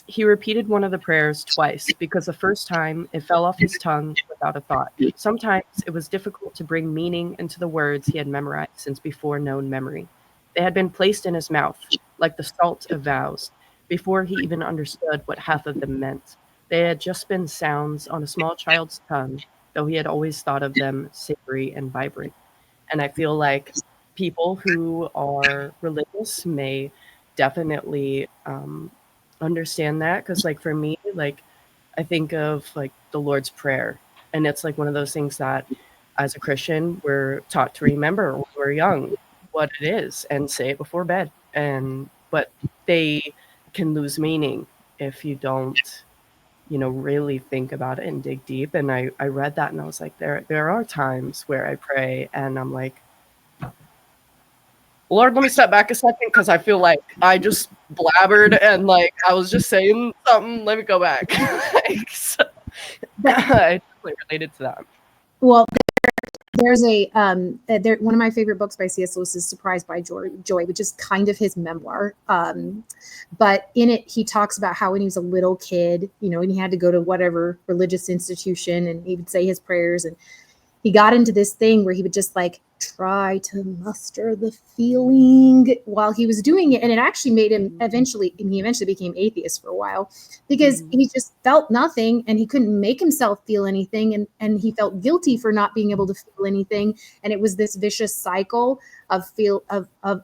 He repeated one of the prayers twice, because the first time it fell off his tongue without a thought. Sometimes it was difficult to bring meaning into the words he had memorized since before known memory. They had been placed in his mouth, like the salt of vows, before he even understood what half of them meant. They had just been sounds on a small child's tongue, though he had always thought of them savory and vibrant. And I feel like people who are religious may definitely understand that, because like for me, like I think of like the Lord's Prayer, and it's like one of those things that as a Christian we're taught to remember when we're young what it is and say it before bed, but they can lose meaning if you don't, you know, really think about it and dig deep. And I read that and I was like, there are times where I pray and I'm like, Lord, let me step back a second, because I feel like I just blabbered and like I was just saying something. Let me go back. Like, so, I definitely related to that. Well, there's one of my favorite books by C.S. Lewis is Surprised by Joy, which is kind of his memoir. But in it, he talks about how when he was a little kid, you know, and he had to go to whatever religious institution, and he would say his prayers, and he got into this thing where he would just like try to muster the feeling while he was doing it. And it actually made him he eventually became atheist for a while, because he just felt nothing and he couldn't make himself feel anything. And he felt guilty for not being able to feel anything. And it was this vicious cycle of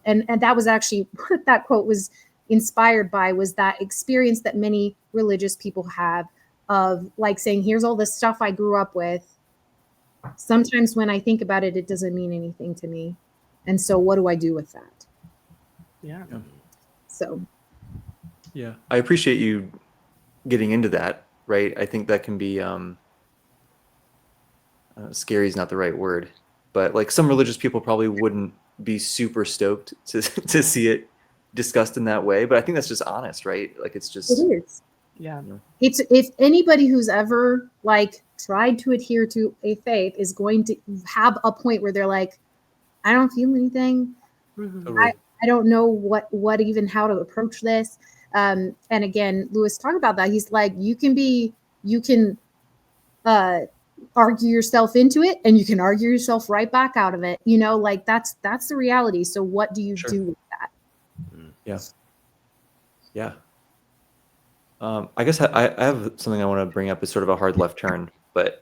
and that was actually what that quote was inspired by, was that experience that many religious people have of like saying, here's all the stuff I grew up with. Sometimes when I think about it, it doesn't mean anything to me. And so what do I do with that? Yeah. So. Yeah. I appreciate you getting into that, right? I think that can be, scary is not the right word, but like some religious people probably wouldn't be super stoked to see it discussed in that way. But I think that's just honest, right? Like it's just. It is. Yeah. You know. It's, if anybody who's ever like tried to adhere to a faith is going to have a point where they're like, I don't feel anything. Totally. I don't know what even how to approach this. And again, Lewis talked about that. He's like, you can argue yourself into it, and you can argue yourself right back out of it. You know, like that's the reality. So what do you do with that? Yeah. Yeah. I guess I have something I want to bring up. Is sort of a hard left turn, but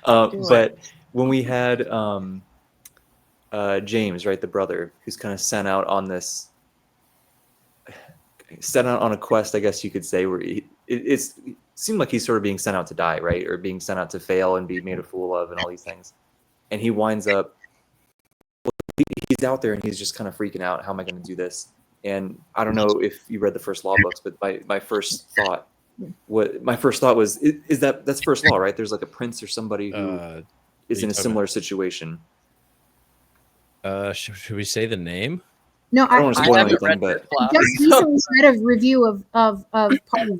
but when we had James, right, the brother, who's kind of sent out on a quest, I guess you could say, where it seemed like he's sort of being sent out to die, right, or being sent out to fail and be made a fool of, and all these things, and he winds up. He's out there and he's just kind of freaking out. How am I going to do this? And I don't know if you read the first law books, but my first thought was, is that's first law, right? There's like a prince or somebody who is in a similar situation. Should we say the name? No, I don't want to spoil anything, but I just recently read a review of part of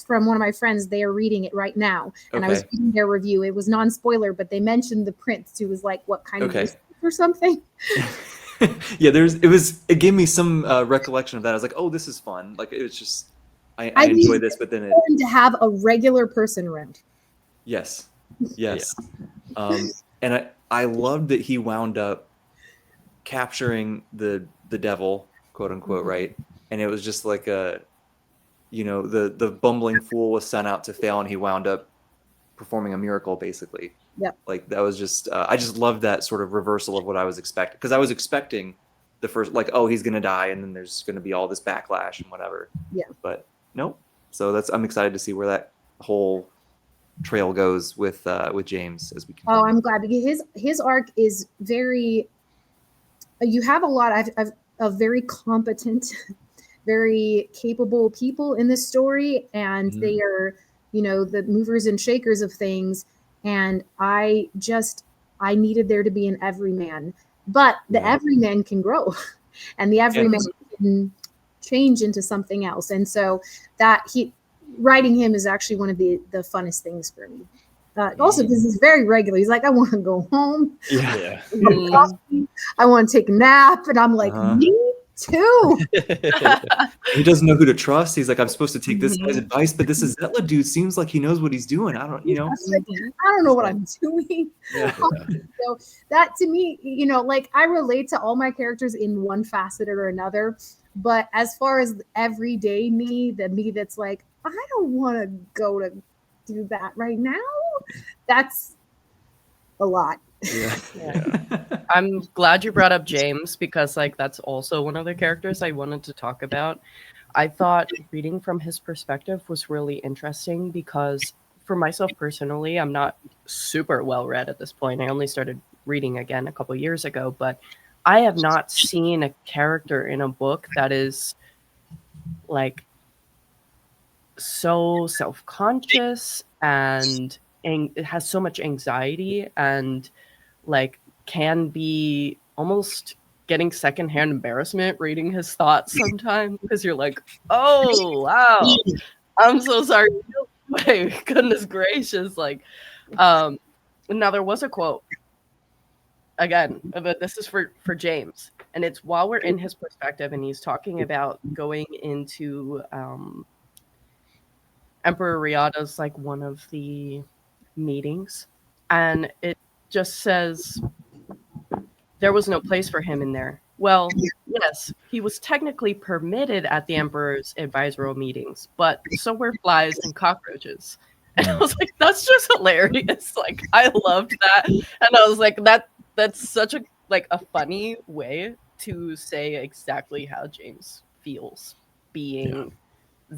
from one of my friends. They are reading it right now, and I was Okay. reading their review. It was non-spoiler, but they mentioned the prince, who was like, what kind Okay. of or something. Yeah, it gave me some recollection of that. I was like, oh, this is fun. Like it was just I I enjoy need this, but then it to have a regular person around. yes. And I loved that he wound up capturing the devil, quote unquote, right? And it was just like the bumbling fool was sent out to fail, and he wound up performing a miracle, basically. Yep. Like that was just I just loved that sort of reversal of what I was expecting, because I was expecting the first, like, oh, he's gonna die, and then there's gonna be all this backlash and whatever. Yeah. But nope. So I'm excited to see where that whole trail goes with James as we continue. Oh, I'm glad, because his arc is very. You have a lot of very competent, very capable people in this story, and they are, the movers and shakers of things. And I needed there to be an everyman, but the everyman can grow, and the everyman can change into something else. And so writing him is actually one of the funnest things for me. Also, because he's very regular. He's like, I want to go home. Yeah. I want to take a nap. And I'm like, me too. He doesn't know who to trust. He's like, I'm supposed to take this guy's advice, but this Zetla dude seems like he knows what he's doing. I don't know what I'm doing. Yeah. So that, to me, like, I relate to all my characters in one facet or another. But as far as everyday me, the me that's like, I don't want to go to do that right now, that's a lot. Yeah. I'm glad you brought up James, because like that's also one of the characters I wanted to talk about. I thought reading from his perspective was really interesting, because for myself personally, I'm not super well read at this point. I only started reading again a couple years ago, but I have not seen a character in a book that is like so self-conscious and it has so much anxiety, and like can be almost getting secondhand embarrassment reading his thoughts sometimes, because you're like, oh wow, I'm so sorry. Wait, goodness gracious. Like now there was a quote again, but this is for James, and it's while we're in his perspective and he's talking about going into Emperor Riada's like one of the meetings, and it just says there was no place for him in there. Well, yes, he was technically permitted at the Emperor's advisory meetings, but so were flies and cockroaches. And I was like, that's just hilarious. Like, I loved that. And I was like, that's such a funny way to say exactly how James feels being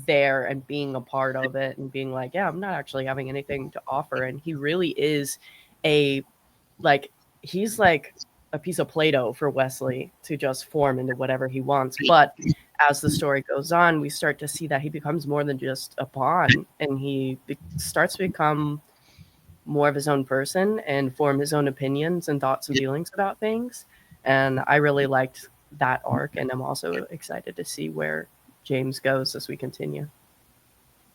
there and being a part of it, and being like, yeah, I'm not actually having anything to offer. And he really is he's like a piece of Play-Doh for Wesley to just form into whatever he wants. But as the story goes on, we start to see that he becomes more than just a pawn, and he starts to become more of his own person and form his own opinions and thoughts and feelings about things. And I really liked that arc, and I'm also excited to see where James goes as we continue.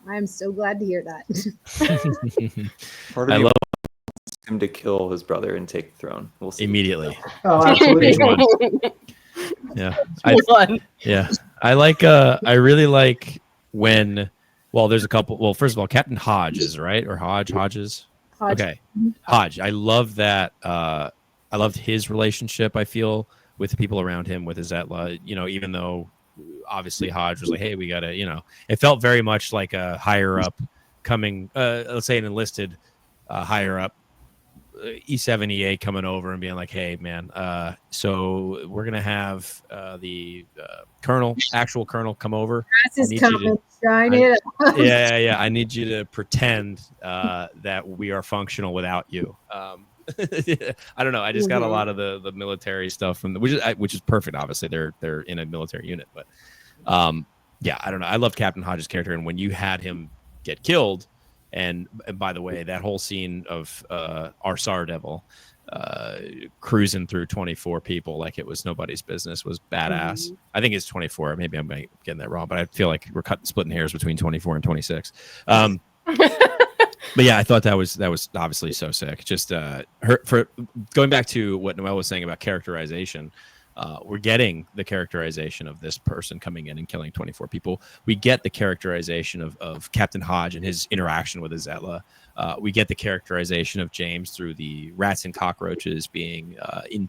I'm so glad to hear that. Part of me wants him to kill his brother and take the throne. We'll see. Immediately. Oh, absolutely. Yeah. I really like when, well, there's a couple. Well, first of all, Captain Hodges, right? Or Hodges. Hodge. Okay. Hodge. I love that. I loved his relationship, I feel, with the people around him, with his Zetla, even though obviously Hodge was like, hey, we gotta, it felt very much like a higher up coming, let's say an enlisted higher up E7EA coming over and being like, hey man, so we're gonna have the actual colonel come over. I need you to pretend that we are functional without you. I don't know. I just got a lot of the military stuff from which is perfect. Obviously, they're in a military unit, but I don't know. I love Captain Hodges' character, and when you had him get killed, and by the way, that whole scene of our Sar Devil, cruising through 24 people like it was nobody's business was badass. I think it's 24. Maybe I'm getting that wrong, but I feel like we're splitting hairs between 24 and 26. But yeah, I thought that was obviously so sick. Just for going back to what Noelle was saying about characterization. We're getting the characterization of this person coming in and killing 24 people. We get the characterization of Captain Hodge and his interaction with Azella. We get the characterization of James through the rats and cockroaches being in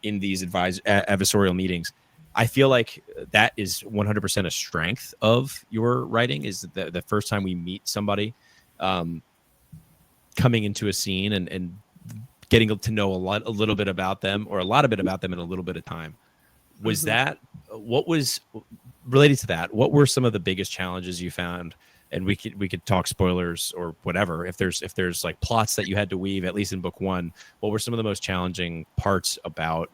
these adversarial meetings. I feel like that is 100% a strength of your writing, is the first time we meet somebody coming into a scene and getting to know a little bit about them, or a lot of bit about them in a little bit of time. Was that what was related to that? What were some of the biggest challenges you found? And we could talk spoilers or whatever. If there's like plots that you had to weave, at least in book one, what were some of the most challenging parts about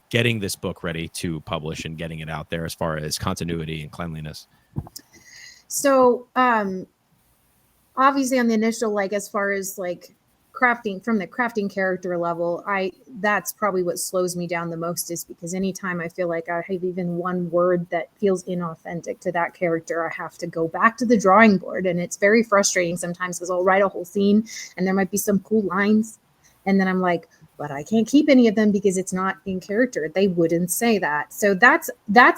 getting this book ready to publish and getting it out there, as far as continuity and cleanliness? So obviously on the initial, like, as far as like crafting, from the crafting character level, that's probably what slows me down the most, is because anytime I feel like I have even one word that feels inauthentic to that character, I have to go back to the drawing board. And it's very frustrating sometimes, because I'll write a whole scene and there might be some cool lines, and then I'm like, but I can't keep any of them because it's not in character. They wouldn't say that. So that's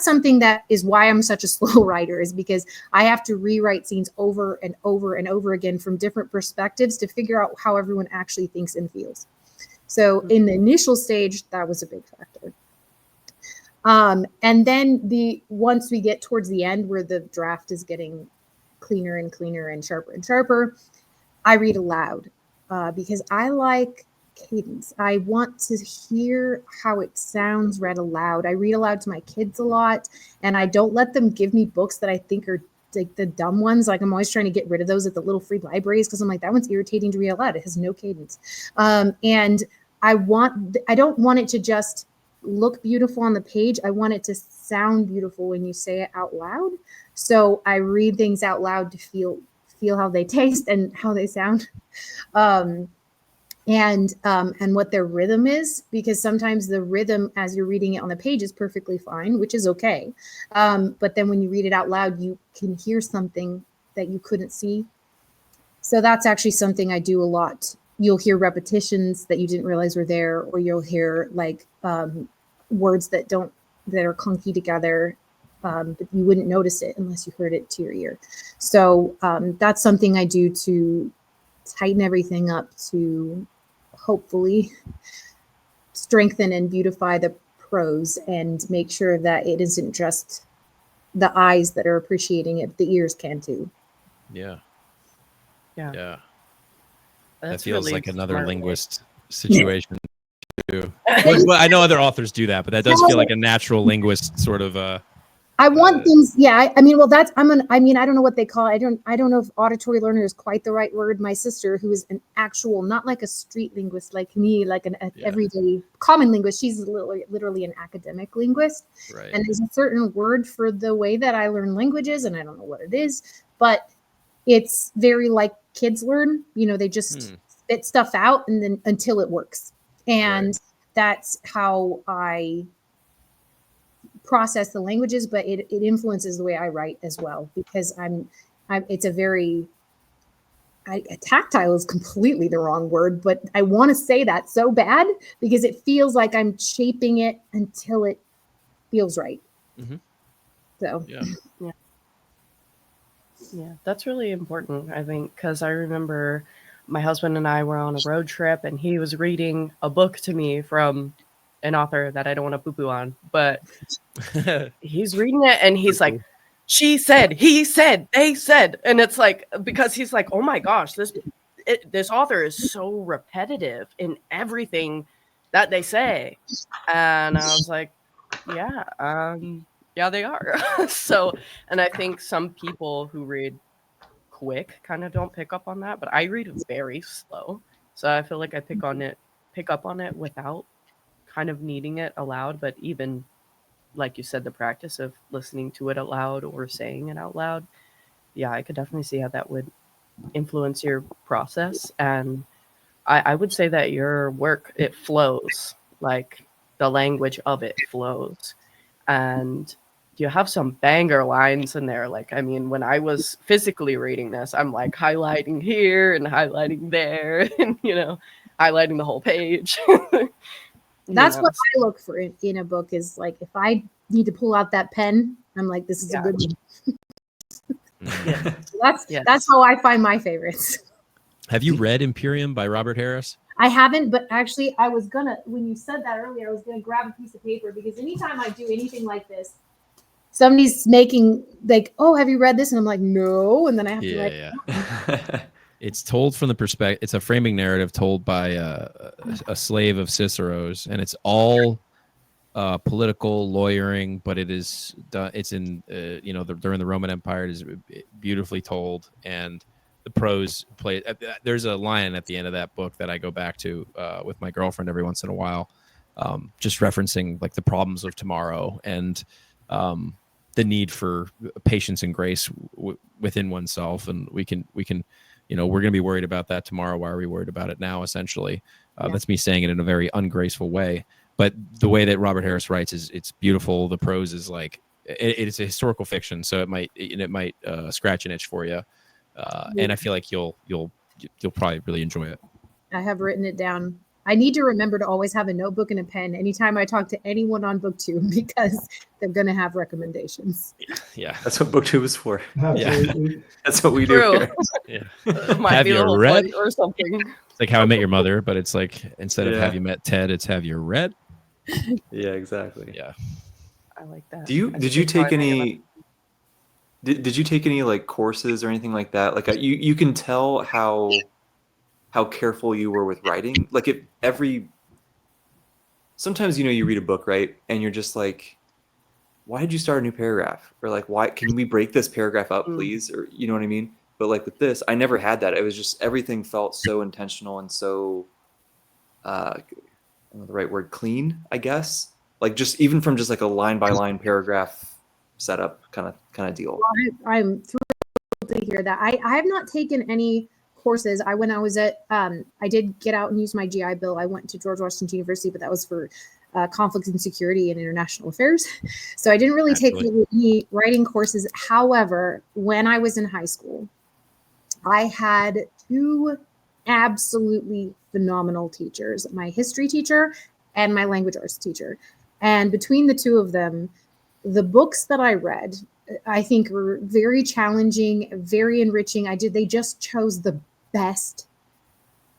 something that is why I'm such a slow writer, is because I have to rewrite scenes over and over and over again from different perspectives to figure out how everyone actually thinks and feels. So in the initial stage, that was a big factor. And then once we get towards the end, where the draft is getting cleaner and cleaner and sharper, I read aloud because I like cadence. I want to hear how it sounds read aloud. I read aloud to my kids a lot, and I don't let them give me books that I think are like the dumb ones. Like, I'm always trying to get rid of those at the little free libraries, because I'm like, that one's irritating to read aloud. It has no cadence. And I don't want it to just look beautiful on the page. I want it to sound beautiful when you say it out loud. So I read things out loud to feel how they taste and how they sound. And what their rhythm is, because sometimes the rhythm as you're reading it on the page is perfectly fine, which is okay. But then when you read it out loud, you can hear something that you couldn't see. So that's actually something I do a lot. You'll hear repetitions that you didn't realize were there, or you'll hear like words that are clunky together, but you wouldn't notice it unless you heard it to your ear. So that's something I do to tighten everything up, to hopefully strengthen and beautify the prose, and make sure that it isn't just the eyes that are appreciating it, the ears can too. Yeah. That's That feels really like another smart. linguist situation too. Well, I know other authors do that, but that does feel like a natural linguist sort of I want things. Yeah. I mean, well, I don't know what they call it. I don't know if auditory learner is quite the right word. My sister, who is an actual, not like a street linguist like me, like an everyday common linguist, she's literally an academic linguist. right. And there's a certain word for the way that I learn languages, and I don't know what it is, but it's very like kids learn. They just spit stuff out and then until it works. And that's how I process the languages, but it influences the way I write as well, because it's a very tactile is completely the wrong word, but I want to say that so bad because it feels like I'm shaping it until it feels right. So yeah, that's really important, I think, because I remember my husband and I were on a road trip, and he was reading a book to me from an author that I don't want to poo-poo on, but he's reading it and he's like, she said, he said, they said, and it's like, because he's like, oh my gosh, this author is so repetitive in everything that they say, and I was like, yeah, they are. So, and I think some people who read quick kind of don't pick up on that, but I read very slow, so I feel like I pick up on it without kind of needing it aloud. But even like you said, the practice of listening to it aloud or saying it out loud, yeah, I could definitely see how that would influence your process. And I would say that your work, it flows, like the language of it flows. And you have some banger lines in there. Like, I mean, when I was physically reading this, I'm like highlighting here and highlighting there and, highlighting the whole page. That's what I look for in a book, is like, if I need to pull out that pen, I'm like, this is a good one. Yeah. So that's how I find my favorites. Have you read Imperium by Robert Harris? I haven't, but actually I was gonna, when you said that earlier, I was gonna grab a piece of paper, because anytime I do anything like this, somebody's making like, oh, have you read this? And I'm like, no. And then I have to write. It's told from the perspective. It's a framing narrative told by a slave of Cicero's, and it's all political lawyering, but it is done. It's in during the Roman Empire. It is beautifully told, and the prose play. There's a line at the end of that book that I go back to with my girlfriend every once in a while, just referencing like the problems of tomorrow and the need for patience and grace within oneself. And we can, we're going to be worried about that tomorrow. Why are we worried about it now? Essentially, that's me saying it in a very ungraceful way. But the way that Robert Harris writes it's beautiful. The prose is like it's a historical fiction, so it might scratch an itch for you. And I feel like you'll probably really enjoy it. I have written it down. I need to remember to always have a notebook and a pen anytime I talk to anyone on book 2, because they're going to have recommendations. Yeah. That's what book 2 is for. Absolutely. Yeah. That's what we do here. Have you read or something? It's like How I Met Your Mother, but it's like instead of Have You Met Ted, it's Have You Read? Yeah, exactly. Yeah. I like that. Did you take any did you take any like courses or anything like that? Like you can tell how careful you were with writing. Like sometimes you read a book, right? And you're just like, why did you start a new paragraph? Or like, why can we break this paragraph up, please? Or you know what I mean? But like with this, I never had that. It was just everything felt so intentional and so I don't know the right word, clean, I guess. Like just even from just like a line by line paragraph setup kind of deal. I'm thrilled to hear that. I have not taken any courses. When I was at, I did get out and use my GI Bill. I went to George Washington University, but that was for conflict and security and international affairs. So I didn't really take any writing courses. However, when I was in high school, I had 2 absolutely phenomenal teachers, my history teacher and my language arts teacher. And between the 2 of them, the books that I read, I think were very challenging, very enriching. They just chose the best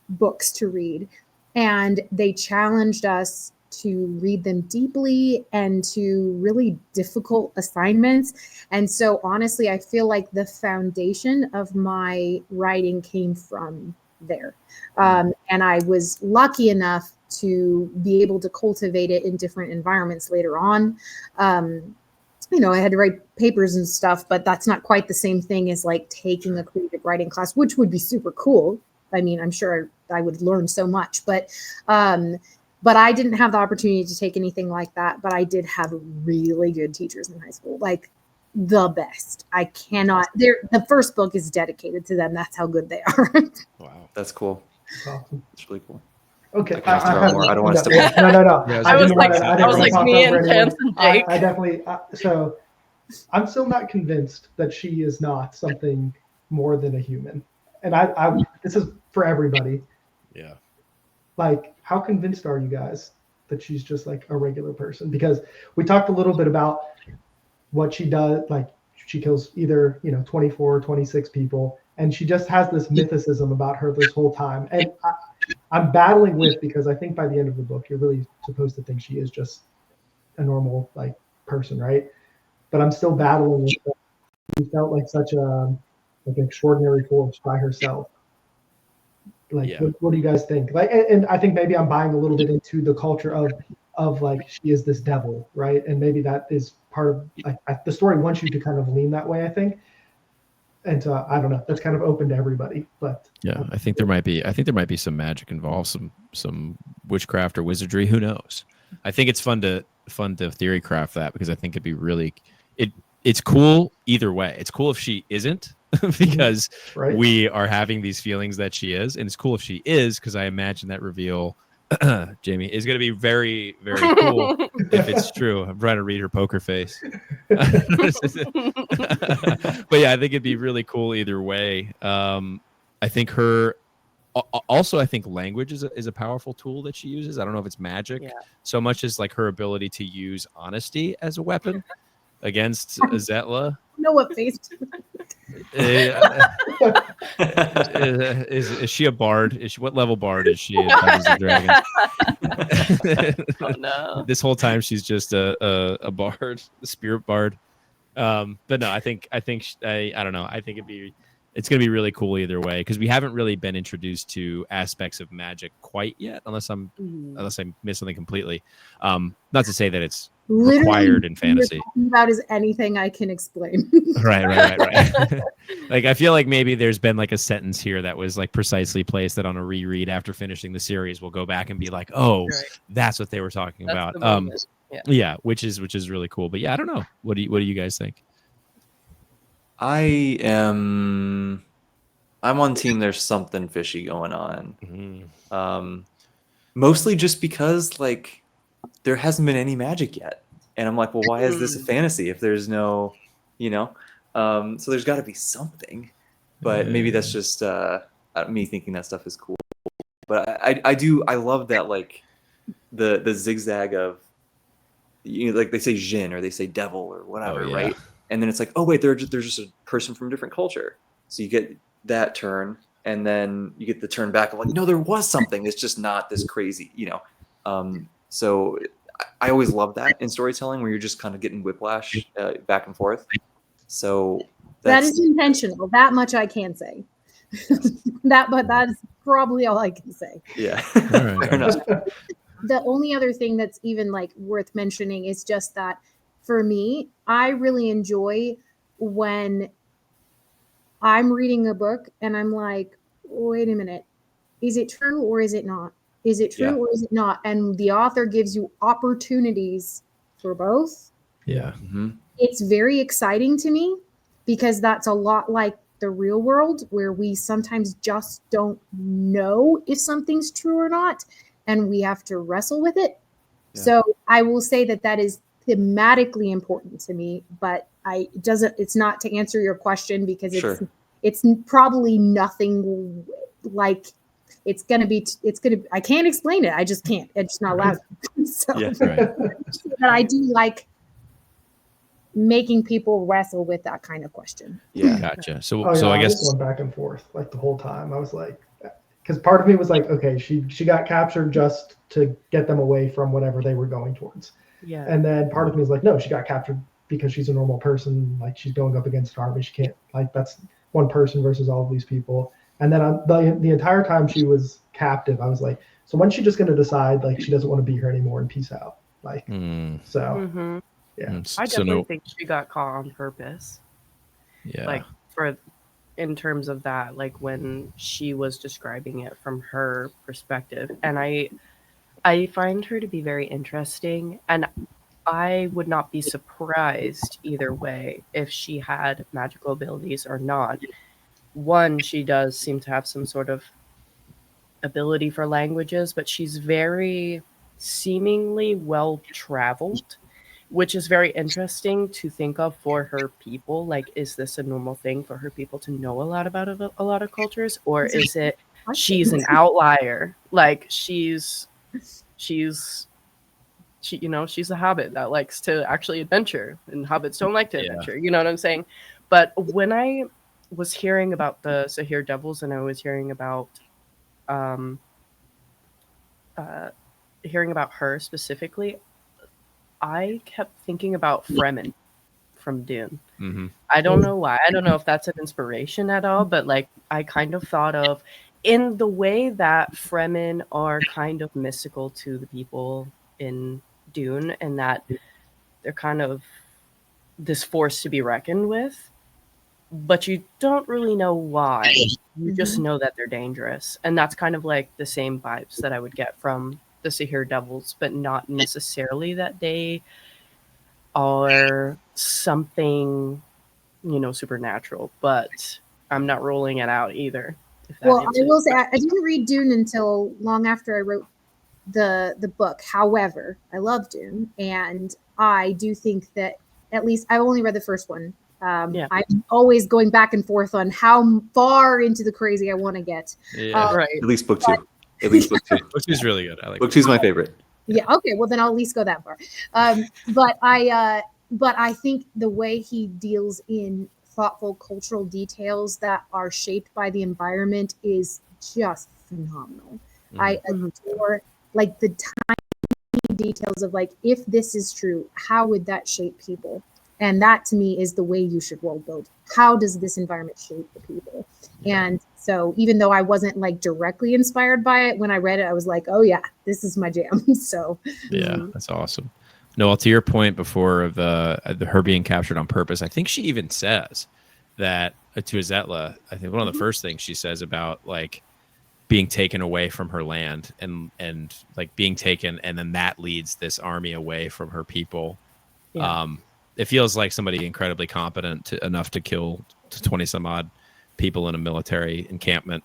books to read, and they challenged us to read them deeply and to really difficult assignments. And so honestly, I feel like the foundation of my writing came from there. And I was lucky enough to be able to cultivate it in different environments later on. I had to write papers and stuff, but that's not quite the same thing as like taking a creative writing class, which would be super cool. I mean, I'm sure I would learn so much, but I didn't have the opportunity to take anything like that. But I did have really good teachers in high school, like the best. I cannot. The first book is dedicated to them. That's how good they are. Wow, that's cool. Awesome. It's really cool. Okay, I don't want to step No. Yeah, I was like me and Chance and Jake. I definitely. So, I'm still not convinced that she is not something more than a human. And I this is for everybody. Yeah. Like, how convinced are you guys that she's just like a regular person? Because we talked a little bit about what she does. Like, she kills either 24 or 26 people, and she just has this mythicism about her this whole time. And I'm battling with, because I think by the end of the book, you're really supposed to think she is just a normal like person, right? But I'm still battling with that. She felt like such an extraordinary force by herself. Like, what do you guys think? Like, and I think maybe I'm buying a little bit into the culture of like, she is this devil, right? And maybe that is part of like the story wants you to kind of lean that way, I think. And so I don't know. That's kind of open to everybody, but yeah, I think there might be some magic involved, some witchcraft or wizardry. Who knows? I think it's fun to theory craft that, because I think it'd be really it's cool either way. It's cool if she isn't, because Right. we are having these feelings that she is, and it's cool if she is, because I imagine that reveal, Jamie, is going to be very, very cool if it's true. I'm trying to read her poker face. But yeah, I think it'd be really cool either way. I think also, I think language is a powerful tool that she uses. I don't know if it's magic Yeah. so much as like her ability to use honesty as a weapon against Zetla. know what face. Is she a bard? What level bard is she in Dungeons and Dragons? Oh no. This whole time she's just a bard, a spirit bard. But no, I don't know. I think it's gonna be really cool either way, because we haven't really been introduced to aspects of magic quite yet, unless I miss something completely. Not to say that it's required in fantasy. About is anything I can explain. Right. Like, I feel like maybe there's been like a sentence here that was like precisely placed that on a reread after finishing the series, we'll go back and be like, oh, Right. that's what they were talking That's about. the moment. Yeah, which is really cool. But yeah, I don't know. What do you guys think? I'm on team there's something fishy going on. Mostly just because like there hasn't been any magic yet. And I'm like, well, why is this a fantasy if there's no, so there's got to be something. But maybe that's just me thinking that stuff is cool. But I love that, like the zigzag of, like they say Jin or they say devil or whatever, right? And then it's like, oh wait, they're just a person from a different culture. So you get that turn, and then you get the turn back of like, no, there was something. It's just not this crazy, So I always love that in storytelling, where you're just kind of getting whiplash back and forth. So that is intentional. That much I can say. But that's probably all I can say. Yeah. Fair enough. The only other thing that's even like worth mentioning is just that for me, I really enjoy when I'm reading a book and I'm like, wait a minute, is it true or is it not? Is it true or is it not? And the author gives you opportunities for both. Yeah. Mm-hmm. It's very exciting to me, because that's a lot like the real world, where we sometimes just don't know if something's true or not, and we have to wrestle with it. Yeah. So I will say that is thematically important to me, but it's not to answer your question, because it's probably nothing like it's gonna I can't explain it. I just can't. It's just not allowed. So but I do like making people wrestle with that kind of question. Yeah, gotcha. So I guess going back and forth like the whole time. I was like, because part of me was like, okay, she got captured just to get them away from whatever they were going towards. Yeah. And then part of me was like, no, she got captured because she's a normal person. Like, she's going up against an army. She can't, like, that's one person versus all of these people. And then the entire time she was captive, I was like, so when's she just going to decide like she doesn't want to be here anymore and peace out? Like, so. Mm-hmm. Yeah, I definitely think she got caught on purpose. Yeah, like in terms of that, like when she was describing it from her perspective, and I find her to be very interesting, and I would not be surprised either way if she had magical abilities or not. One, she does seem to have some sort of ability for languages, but she's very seemingly well traveled, which is very interesting to think of for her people. Like, is this a normal thing for her people to know a lot about a lot of cultures, or is it she's an outlier? Like, she's a hobbit that likes to actually adventure, and hobbits don't like to adventure. You know what I'm saying? But when I was hearing about the Sahir Devils, and I was hearing about her specifically, I kept thinking about Fremen from Dune. Mm-hmm. I don't know why. I don't know if that's an inspiration at all, but like I kind of thought of in the way that Fremen are kind of mystical to the people in Dune, and that they're kind of this force to be reckoned with, but you don't really know why. You just know that they're dangerous. And that's kind of like the same vibes that I would get from the Sahir Devils, but not necessarily that they are something, supernatural, but I'm not ruling it out either. If that Well, I answers will say your I didn't read Dune until long after I wrote the book. However, I love Dune, and I do think that at least I've only read the first one. Yeah. I'm always going back and forth on how far into the crazy I want to get. Yeah, right. At least book 2. At least book 2. which is really good. I like Book 2 is my favorite. Yeah. Okay. Well, then I'll at least go that far. But I think the way he deals in thoughtful cultural details that are shaped by the environment is just phenomenal. I adore like the tiny details of like, if this is true, how would that shape people? And that to me is the way you should world build. How does this environment shape the people? And so even though I wasn't like directly inspired by it, when I read it, I was like, oh yeah, this is my jam. So Yeah, that's awesome. Noel, to your point before of the her being captured on purpose, I think she even says that to Azzetla. I think one of the first things she says about like being taken away from her land and like being taken, and then that leads this army away from her people. Yeah. It feels like somebody incredibly competent enough to kill 20 some odd people in a military encampment.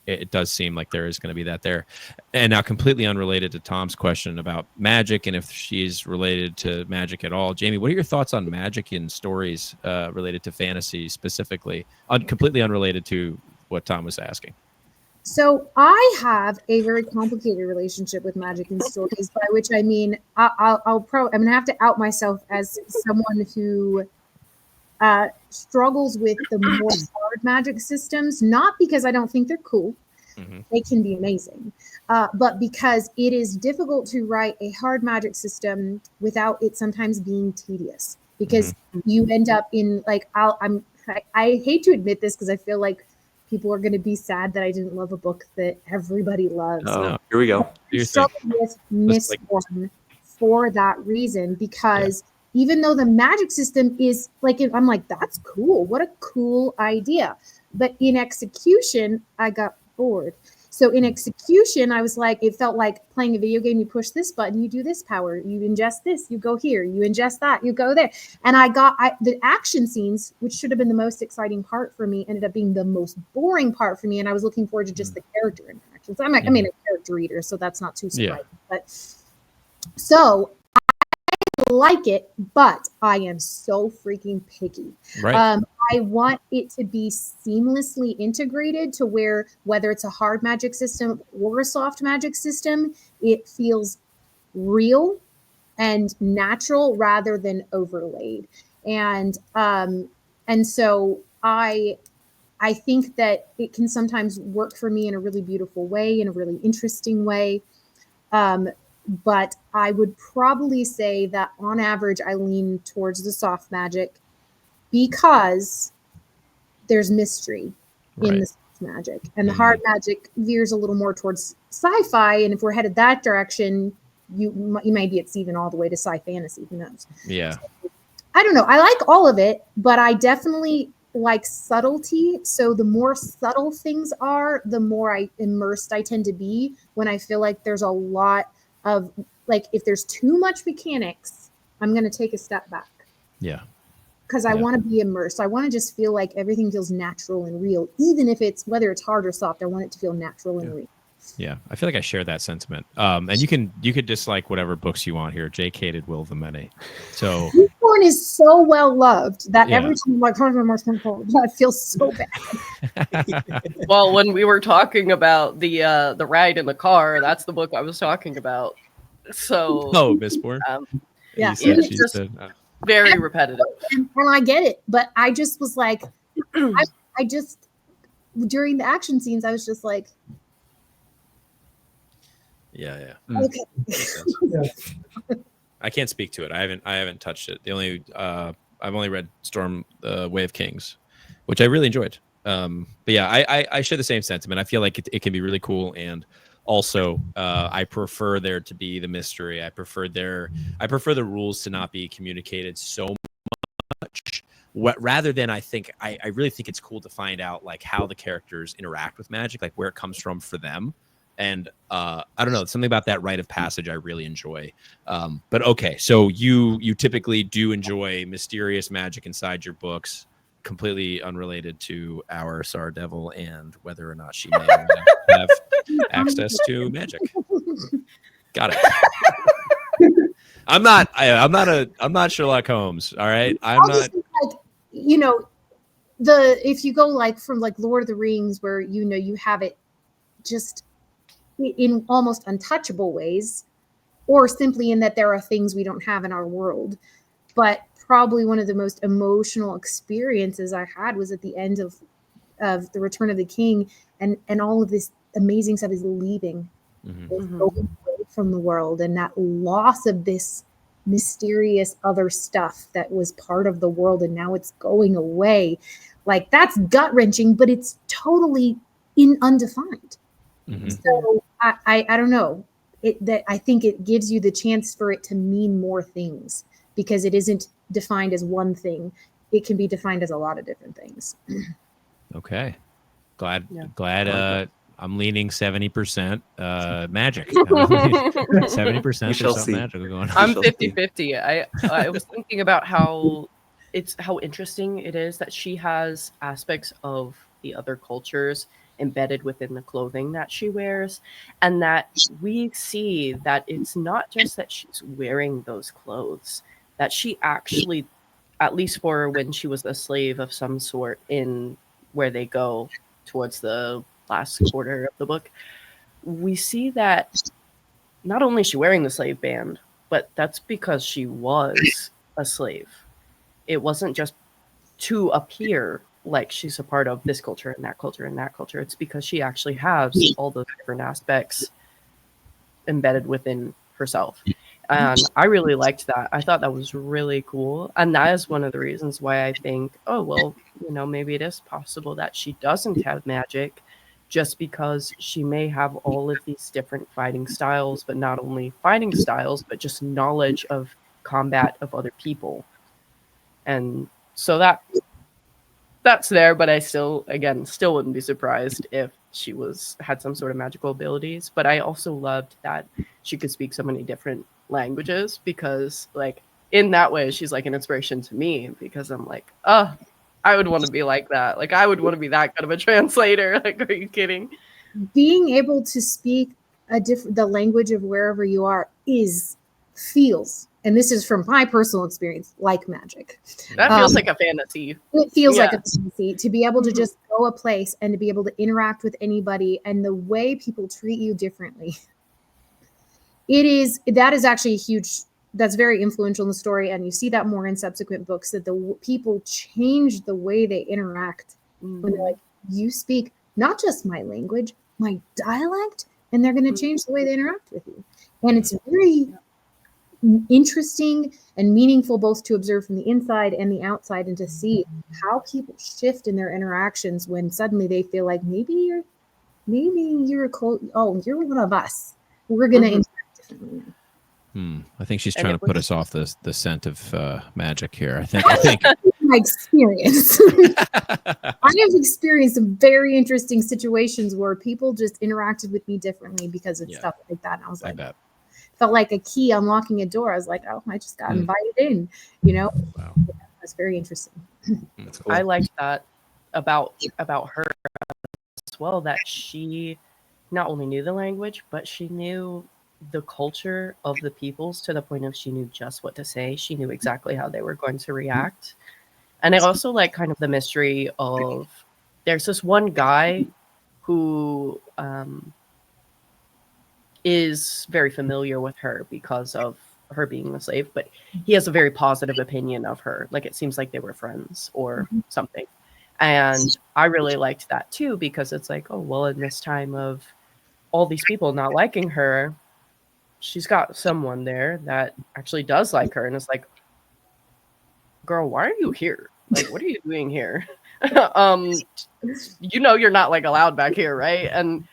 It does seem like there is going to be that there. And now completely unrelated to Tom's question about magic and if she's related to magic at all. Jamie, what are your thoughts on magic in stories related to fantasy specifically? Completely unrelated to what Tom was asking. So I have a very complicated relationship with magic and stories, by which I mean I'm gonna have to out myself as someone who struggles with the more hard magic systems, not because I don't think they're cool. They can be amazing, but because it is difficult to write a hard magic system without it sometimes being tedious, because you end up in like I hate to admit this because I feel like people are going to be sad that I didn't love a book that everybody loves. Oh, here we go. I struggle with Mistborn for that reason, because even though the magic system is like, I'm like, that's cool. What a cool idea. But in execution, I got bored. So in execution, I was like, it felt like playing a video game. You push this button, you do this power, you ingest this, you go here, you ingest that, you go there. And the action scenes, which should have been the most exciting part for me, ended up being the most boring part for me. And I was looking forward to just the character interactions. I'm a character reader, so that's not too surprising. But so I like it, but I am so freaking picky. Right. I want it to be seamlessly integrated to where, whether it's a hard magic system or a soft magic system, it feels real and natural rather than overlaid. And so I think that it can sometimes work for me in a really beautiful way, in a really interesting way. But I would probably say that on average, I lean towards the soft magic because there's mystery in the soft magic. And the hard magic veers a little more towards sci-fi. And if we're headed that direction, you might be it's even all the way to sci-fantasy. Who knows? Yeah. So, I don't know. I like all of it, but I definitely like subtlety. So the more subtle things are, the more immersed I tend to be. When I feel like there's a lot of, like, if there's too much mechanics, I'm going to take a step back. Yeah. Because I want to be immersed. I want to just feel like everything feels natural and real, even if whether it's hard or soft. I want it to feel natural and real. Yeah, I feel like I share that sentiment. And you could dislike whatever books you want here. Jake hated Will of the Many, so Mistborn is so well loved that every time I'm like, I feel so bad. Well, when we were talking about the ride in the car, that's the book I was talking about. So Mistborn. Yeah, it's just very repetitive, and I get it, but I just was like, I just during the action scenes, I was just like. Yeah. Okay. I can't speak to it. I haven't touched it. I've only read Storm Way of Kings, which I really enjoyed. But yeah, I share the same sentiment. I feel like it can be really cool, and also I prefer there to be the mystery. I prefer the rules to not be communicated so much. Rather than I really think it's cool to find out like how the characters interact with magic, like where it comes from for them. And I don't know, something about that rite of passage I really enjoy. But okay, so you typically do enjoy mysterious magic inside your books. completely unrelated to our Sar Devil and whether or not she may or may not have access to magic. Got it. I'm not Sherlock Holmes. All right. I'm I'll not. just think, like, you know, if you go like from like Lord of the Rings, where you have it just in almost untouchable ways, or simply in that there are things we don't have in our world. But probably one of the most emotional experiences I had was at the end of The Return of the King, and all of this amazing stuff is leaving, Mhm. is going away from the world, and that loss of this mysterious other stuff that was part of the world, and now it's going away. Like, that's gut wrenching, but it's totally undefined. Mhm. So I don't know. I think it gives you the chance for it to mean more things, because it isn't defined as one thing. It can be defined as a lot of different things. Okay. Glad. Yeah. I like I'm leaning 70% magic. 70% We there's shall something see. magical going on. I'm shall see. 50-50. I was thinking about how interesting it is that she has aspects of the other cultures embedded within the clothing that she wears, and that we see that it's not just that she's wearing those clothes, that she actually, at least for when she was a slave of some sort in where they go towards the last quarter of the book, we see that not only is she wearing the slave band, but that's because she was a slave. It wasn't just to appear like she's a part of this culture and that culture and that culture. It's because she actually has all those different aspects embedded within herself. And I really liked that. I thought that was really cool. And that is one of the reasons why I think, oh, well, maybe it is possible that she doesn't have magic, just because she may have all of these different fighting styles, but not only fighting styles, but just knowledge of combat of other people. And so that's there, but I still wouldn't be surprised if she had some sort of magical abilities. But I also loved that she could speak so many different languages, because like in that way she's like an inspiration to me, because I'm like, oh, I would want to be like that. Like, I would want to be that good of a translator. Like, are you kidding? Being able to speak the language of wherever you are feels, and this is from my personal experience, like magic. That feels like a fantasy. It feels like Yeah. a fantasy to be able to just go a place and to be able to interact with anybody, and the way people treat you differently. That is actually that's very influential in the story, and you see that more in subsequent books, that the people change the way they interact when they're like, you speak not just my language, my dialect, and they're going to change the way they interact with you. And it's very interesting and meaningful, both to observe from the inside and the outside, and to see how people shift in their interactions when suddenly they feel like maybe you're you're one of us. We're going to interact differently now. I think she's And trying it to put was- us off the scent of magic here. I think My experience. I have experienced some very interesting situations where people just interacted with me differently because of stuff like that. And I was I like, bet. felt like a key unlocking a door. I was like, oh, I just got invited in, Wow. That's very interesting. That's cool. I liked that about her as well, that she not only knew the language, but she knew the culture of the peoples, to the point of she knew just what to say. She knew exactly how they were going to react. And I also like kind of the mystery of, there's this one guy who is very familiar with her because of her being a slave, but he has a very positive opinion of her. Like, it seems like they were friends or something. And I really liked that too, because it's like, oh, well, in this time of all these people not liking her, she's got someone there that actually does like her, and it's like, girl, why are you here? Like, what are you doing here? You're not like allowed back here, right? And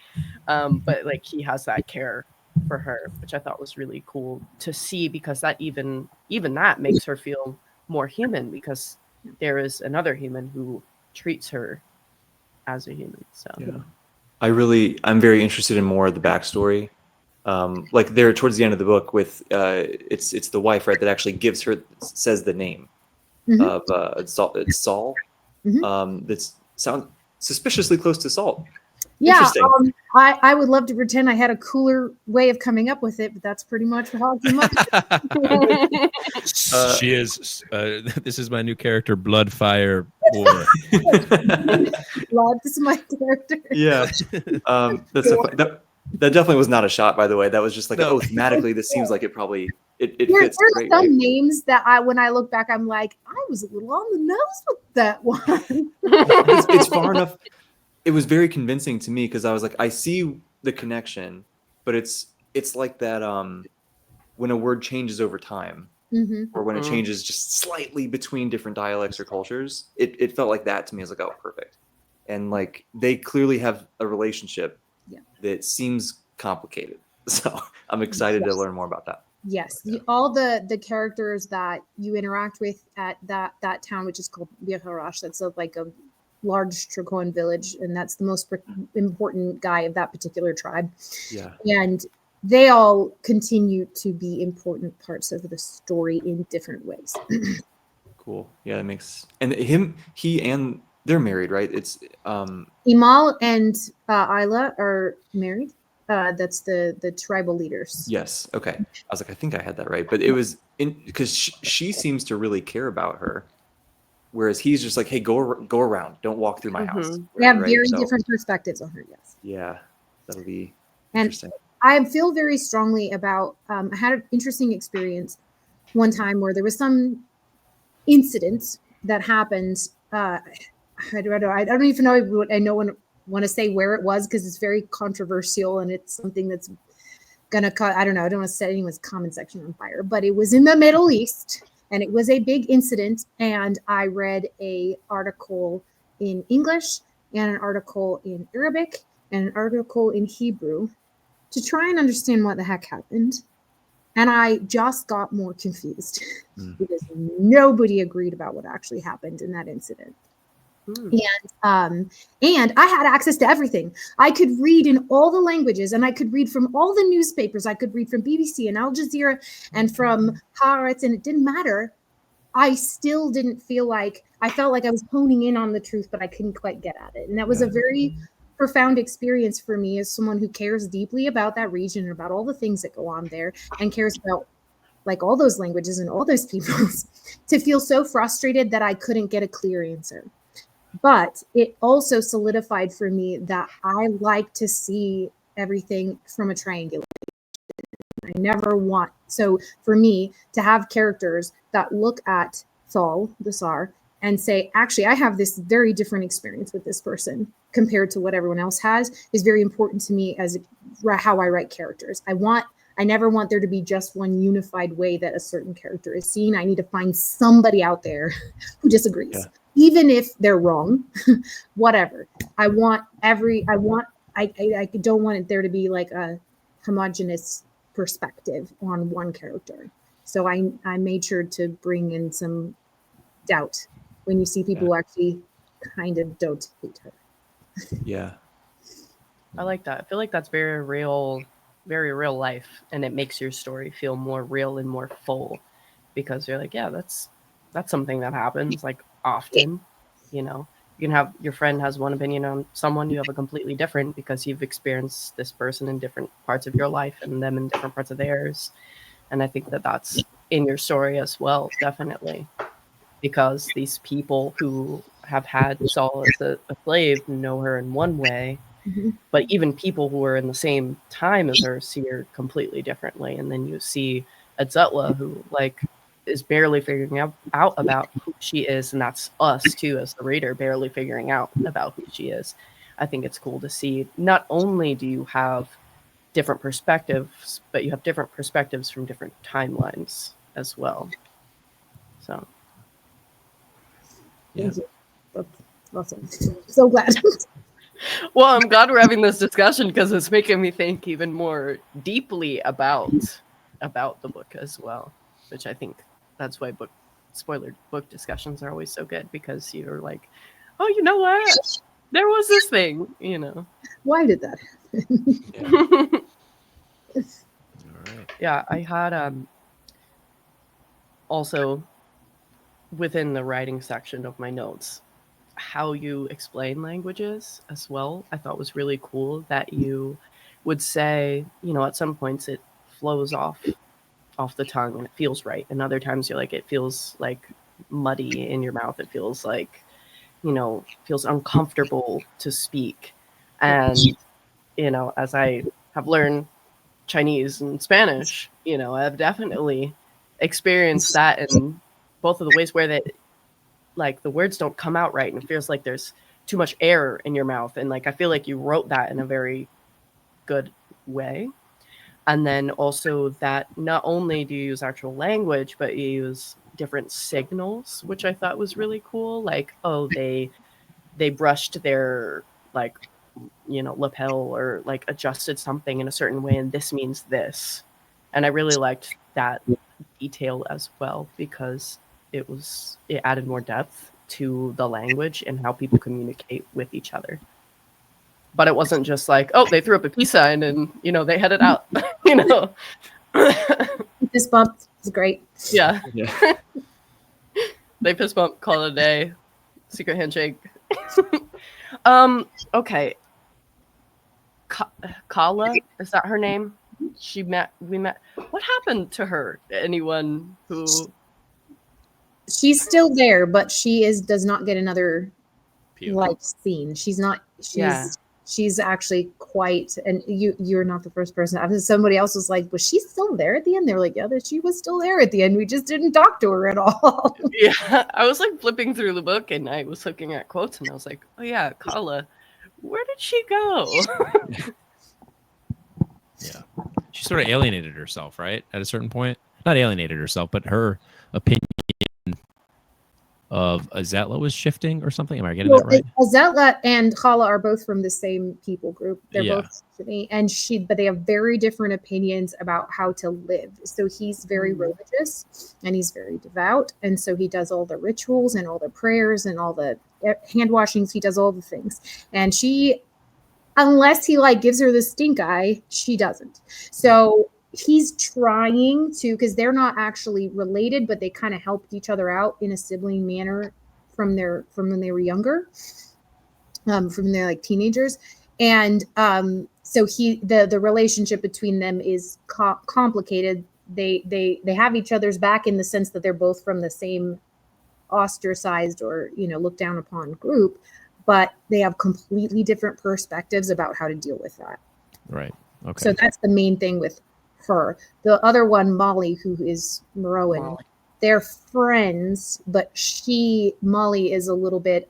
but like, he has that care for her, which I thought was really cool to see, because that even that makes her feel more human, because there is another human who treats her as a human. So Yeah. I'm very interested in more of the backstory. Like there towards the end of the book with it's the wife, right, that actually says the name of Saul. It's Saul. That sounds suspiciously close to salt. Yeah, Interesting. I would love to pretend I had a cooler way of coming up with it, but that's pretty much how it came up. She is. This is my new character, Blood Fire War. Blood is my character. Yeah. That's that definitely was not a shot, by the way. That was just like, No. thematically, this seems like it probably it There fits are great. some Right? names that when I look back, I'm like, I was a little on the nose with that one. It's far enough. It was very convincing to me because I was like, I see the connection, but it's like that when a word changes over time, or when it changes just slightly between different dialects or cultures, it felt like that to me. I was like, oh, perfect. And like they clearly have a relationship that seems complicated. So I'm excited to learn more about that. Yes, all the characters that you interact with at that town, which is called Biaharash, that's like a large Trogoan village, and that's the most important guy of that particular tribe. Yeah. And they all continue to be important parts of the story in different ways. Cool. Yeah, that makes and he and they're married, right? It's Imal and Isla are married. That's the tribal leaders. Yes. Okay. I was like, I think I had that right, but it was because she seems to really care about her, whereas he's just like, hey, go around, don't walk through my house. They have right? very So, different perspectives on her. Yes. yeah, that'll be And interesting. I feel very strongly about. I had an interesting experience one time where there was some incident that happened. I don't even know. I don't want to say where it was because it's very controversial and it's something that's gonna cut. I don't know. I don't want to set anyone's comment section on fire, but it was in the Middle East and it was a big incident. And I read a article in English and an article in Arabic and an article in Hebrew to try and understand what the heck happened. And I just got more confused because nobody agreed about what actually happened in that incident. And I had access to everything. I could read in all the languages, and I could read from all the newspapers. I could read from BBC and Al Jazeera and from Haaretz, and it didn't matter. I still didn't feel like I felt like I was honing in on the truth, but I couldn't quite get at it. And that was a very profound experience for me as someone who cares deeply about that region and about all the things that go on there and cares about like all those languages and all those peoples to feel so frustrated that I couldn't get a clear answer. But it also solidified for me that I like to see everything from a triangulation. I never want, so for me to have characters that look at Thal, the Tsar, and say, actually, I have this very different experience with this person compared to what everyone else has is very important to me as how I write characters. I never want there to be just one unified way that a certain character is seen. I need to find somebody out there who disagrees. Yeah. Even if they're wrong, whatever. I don't want it there to be like a homogenous perspective on one character. So I made sure to bring in some doubt when you see people who actually kind of don't hate her. Yeah. I like that. I feel like that's very real life, and it makes your story feel more real and more full because you're like, yeah, that's something that happens like often. You know, you can have your friend has one opinion on someone, you have a completely different because you've experienced this person in different parts of your life and them in different parts of theirs. And I think that that's in your story as well, definitely, because these people who have had Saul as a slave know her in one way, but even people who are in the same time as her see her completely differently. And then you see Adzutla, who like is barely figuring out about who she is, and that's us too as the reader barely figuring out about who she is. I think it's cool to see not only do you have different perspectives, but you have different perspectives from different timelines as well. So yeah, that's awesome. So glad. Well, I'm glad we're having this discussion because it's making me think even more deeply about the book as well, which I think that's why spoiler book discussions are always so good, because you're like, oh, you know what? There was this thing, you know. Why did that happen? All right. Yeah, I had also within the writing section of my notes, how you explain languages as well. I thought was really cool that you would say, at some points it flows off the tongue and it feels right, and other times you're like, it feels like muddy in your mouth. It feels like, feels uncomfortable to speak. And as I have learned Chinese and Spanish, I've definitely experienced that in both of the ways where like the words don't come out right, and it feels like there's too much air in your mouth. And like I feel like you wrote that in a very good way. And then also that not only do you use actual language, but you use different signals, which I thought was really cool. Like, oh, they brushed their like lapel, or like adjusted something in a certain way, and this means this. And I really liked that detail as well, because it added more depth to the language and how people communicate with each other. But it wasn't just like, oh, they threw up a peace sign and they headed out. This bump is great. Yeah. Yeah. They fist bump, call it a day, secret handshake. Okay. Kala, is that her name? We met. What happened to her? Anyone who? She's still there, but does not get another POV. life scene. She's actually quite, and you're not the first person. Somebody else was like, was she still there at the end? They were like, yeah, that she was still there at the end. We just didn't talk to her at all. Yeah, I was like flipping through the book and I was looking at quotes and I was like, oh yeah, Kala, where did she go? Yeah. She sort of alienated herself, right? At a certain point. Not alienated herself, but her opinion of Azatla was shifting or something. Am I getting that right? Azatla and Khala are both from the same people group. They're both, but they have very different opinions about how to live. So he's very religious and he's very devout. And so he does all the rituals and all the prayers and all the hand washings. He does all the things. And she, unless he like gives her the stink eye, she doesn't. So he's trying to, because they're not actually related, but they kind of helped each other out in a sibling manner from when they were younger, from their like teenagers. And so the relationship between them is complicated. They have each other's back in the sense that they're both from the same ostracized or looked down upon group, but they have completely different perspectives about how to deal with that. Right. Okay. So that's the main thing with her. The other one, Molly, who is Morrowan, they're friends, but Molly is a little bit,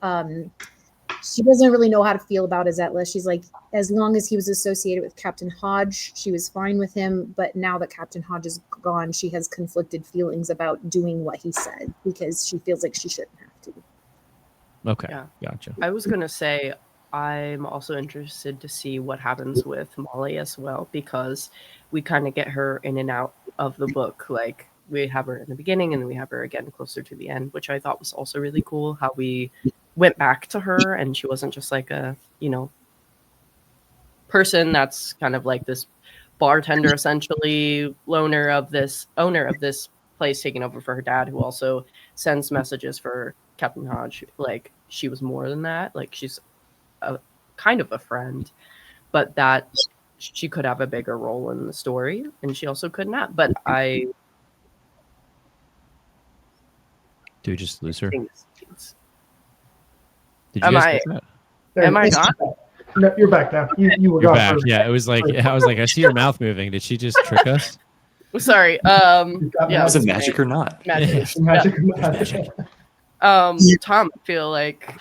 she doesn't really know how to feel about Azatla. She's like, as long as he was associated with Captain Hodge, she was fine with him. But now that Captain Hodge is gone, she has conflicted feelings about doing what he said because she feels like she shouldn't have to. Okay. Yeah. Gotcha. I was going to say, I'm also interested to see what happens with Molly as well, because we kind of get her in and out of the book. Like we have her in the beginning and then we have her again closer to the end, which I thought was also really cool, how we went back to her and she wasn't just like a, person that's kind of like this bartender, essentially owner of this place taking over for her dad, who also sends messages for Captain Hodge. Like she was more than that. Like she's a kind of a friend, but that she could have a bigger role in the story, and she also could not. But Do we just lose her? Did you guys get that? Am I not? No, you're back now. You were You're gone back. first. Yeah, it was like I see your mouth moving. Did she just trick us? Sorry. Yeah. Was it magic or not? Magic. Magic. Tom, I feel like,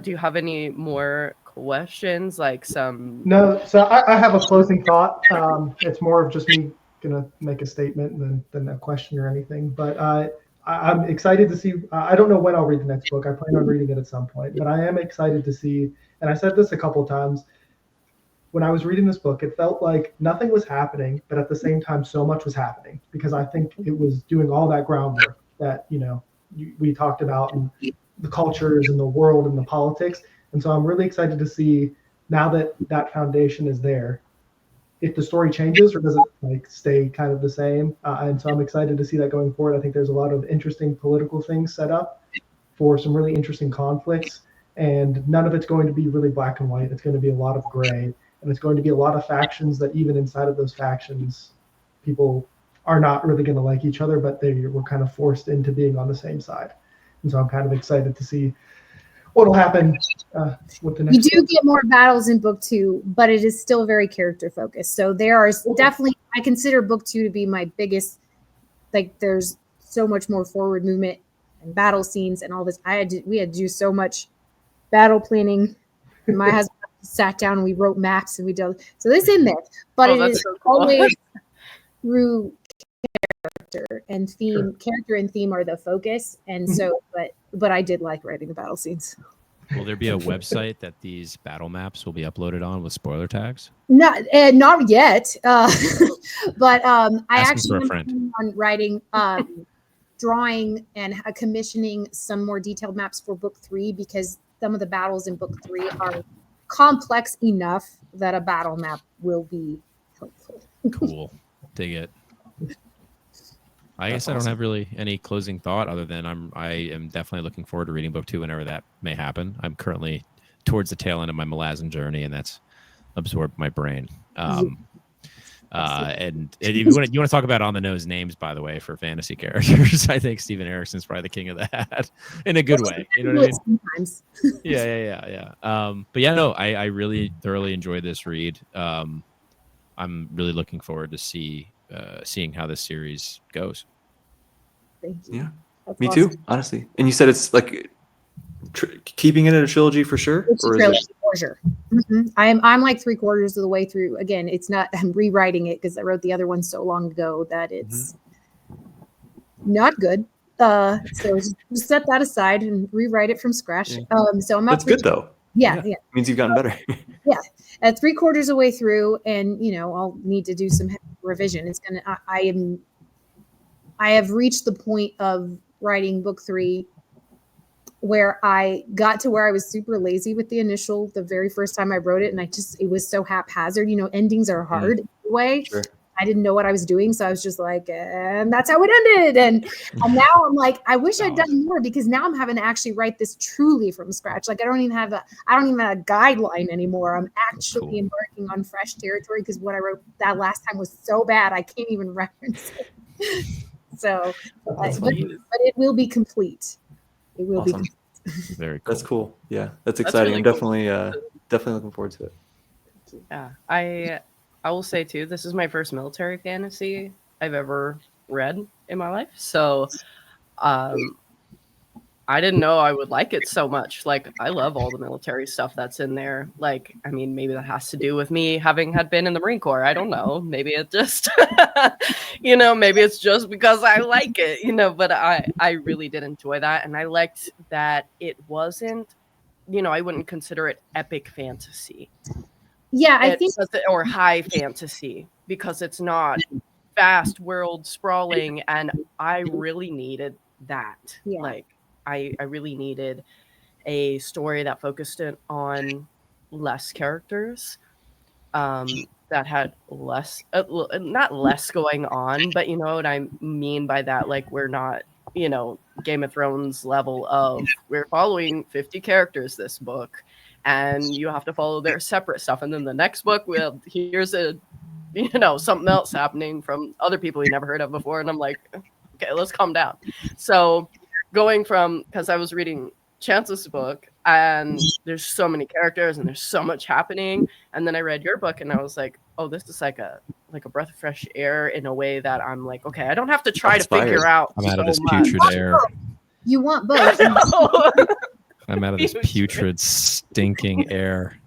do you have any more questions? Like some? No, so I have a closing thought. It's more of just me gonna make a statement than a question or anything. But I'm excited to see. I don't know when I'll read the next book. I plan on reading it at some point. But I am excited to see. And I said this a couple times. When I was reading this book, it felt like nothing was happening, but at the same time, so much was happening, because I think it was doing all that groundwork that we talked about, and the cultures and the world and the politics. And so I'm really excited to see, now that that foundation is there, if the story changes or does it like stay kind of the same. And so I'm excited to see that going forward. I think there's a lot of interesting political things set up for some really interesting conflicts. and none of it's going to be really black and white. It's going to be a lot of gray, and it's going to be a lot of factions that even inside of those factions, people are not really going to like each other, but they were kind of forced into being on the same side. And so I'm kind of excited to see what'll happen with the next. You do get more battles in book 2, but it is still very character focused. So there are definitely, I consider book 2 to be my biggest, like there's so much more forward movement and battle scenes and all this. We had to do so much battle planning. My husband sat down and we wrote maps and we did, so this in there, but it is so cool. always through character and theme. Character and theme are the focus. And so, but I did like writing the battle scenes. Will there be a website that these battle maps will be uploaded on with spoiler tags? Not yet. But I actually for a friend. on writing, drawing and commissioning some more detailed maps for book 3, because some of the battles in book 3 are complex enough that a battle map will be helpful. Cool. Dig it. I guess I don't have really any closing thought other than I am definitely looking forward to reading book 2 whenever that may happen. I'm currently towards the tail end of my Malazan journey, and that's absorbed my brain. And you want to talk about on the nose names, by the way, for fantasy characters. I think Steven Eriksson's probably the king of that in a good way. You know what I mean? Sometimes. Yeah. But yeah, no, I really thoroughly enjoyed this read. I'm really looking forward to seeing how this series goes. Thank you. Yeah, That's me awesome. too. Honestly, and you said it's like keeping it in a trilogy for sure, It's or a is trilogy it? for sure. I'm like 3/4 of the way through. Again, it's not. I'm rewriting it because I wrote the other one so long ago that it's not good. So just set that aside and rewrite it from scratch. Yeah. So I'm That's good though. Yeah. Means you've gotten better. At 3/4 of the way through, and I'll need to do some revision. It's gonna. I have reached the point of writing book 3 where I got to where I was super lazy with the very first time I wrote it. And it was so haphazard, endings are hard anyway. Sure. I didn't know what I was doing. So I was just like, and that's how it ended. And now I'm like, I wish I'd done more, because now I'm having to actually write this truly from scratch. Like I don't even have a guideline anymore. I'm actually embarking on fresh territory, because what I wrote that last time was so bad, I can't even reference it. So, but it will be complete. It will be complete. Very cool. That's cool. Yeah, that's exciting. Really I'm definitely looking forward to it. Yeah, I will say too, this is my first military fantasy I've ever read in my life. So I didn't know I would like it so much. Like, I love all the military stuff that's in there. Like, I mean, maybe that has to do with me had been in the Marine Corps. I don't know. Maybe it just, maybe it's just because I like it, but I really did enjoy that. And I liked that it wasn't, I wouldn't consider it epic fantasy. Yeah, I think. Or high fantasy, because it's not vast world sprawling. And I really needed that. Yeah. Like, I really needed a story that focused on less characters, that had less, not less going on, but you know what I mean by that? Like, we're not, Game of Thrones level of, we're following 50 characters this book, and you have to follow their separate stuff. And then the next book, well, here's something else happening from other people you never heard of before. And I'm like, okay, let's calm down. So going from, because I was reading Chance's book, and there's so many characters and there's so much happening, and then I read your book and I was like, oh, this is like a breath of fresh air, in a way that I'm like, okay, I don't have to try to figure out. I'm out of this much. putrid air. You want both. I'm out of this putrid, stinking air.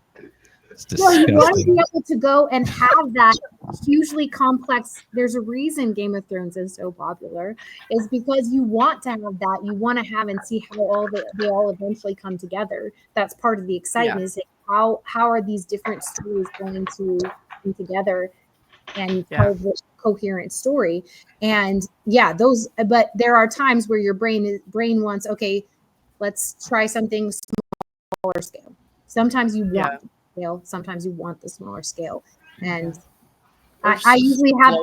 It's Well, you want to disgusting. be able to go and have that hugely complex. There's a reason Game of Thrones is so popular, is because you want to have that. You want to have and see how they all eventually come together. That's part of the excitement. Is how are these different stories going to come together and tell a coherent story. And but there are times where your brain wants, okay, let's try something smaller scale. Sometimes you want scale, sometimes you want the smaller scale. And I usually have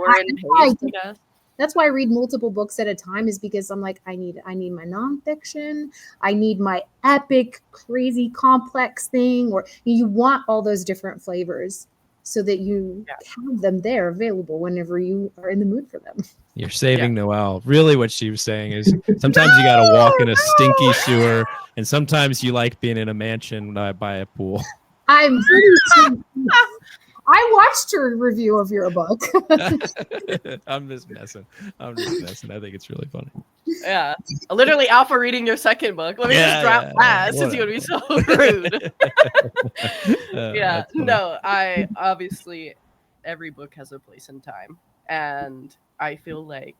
That's why I read multiple books at a time, is because I'm like, I need my nonfiction, I need my epic, crazy, complex thing, or you want all those different flavors so that you have them there available whenever you are in the mood for them. You're saving Noelle. Really, what she was saying is sometimes you got to walk in a stinky sewer, and sometimes you like being in a mansion by a pool. I'm pretty sure. I watched her review of your book. I'm just messing. I think it's really funny. Yeah. Literally Alpha reading your second book. Let me just drop that since you would be so rude. Yeah. No, I obviously every book has a place in time. And I feel like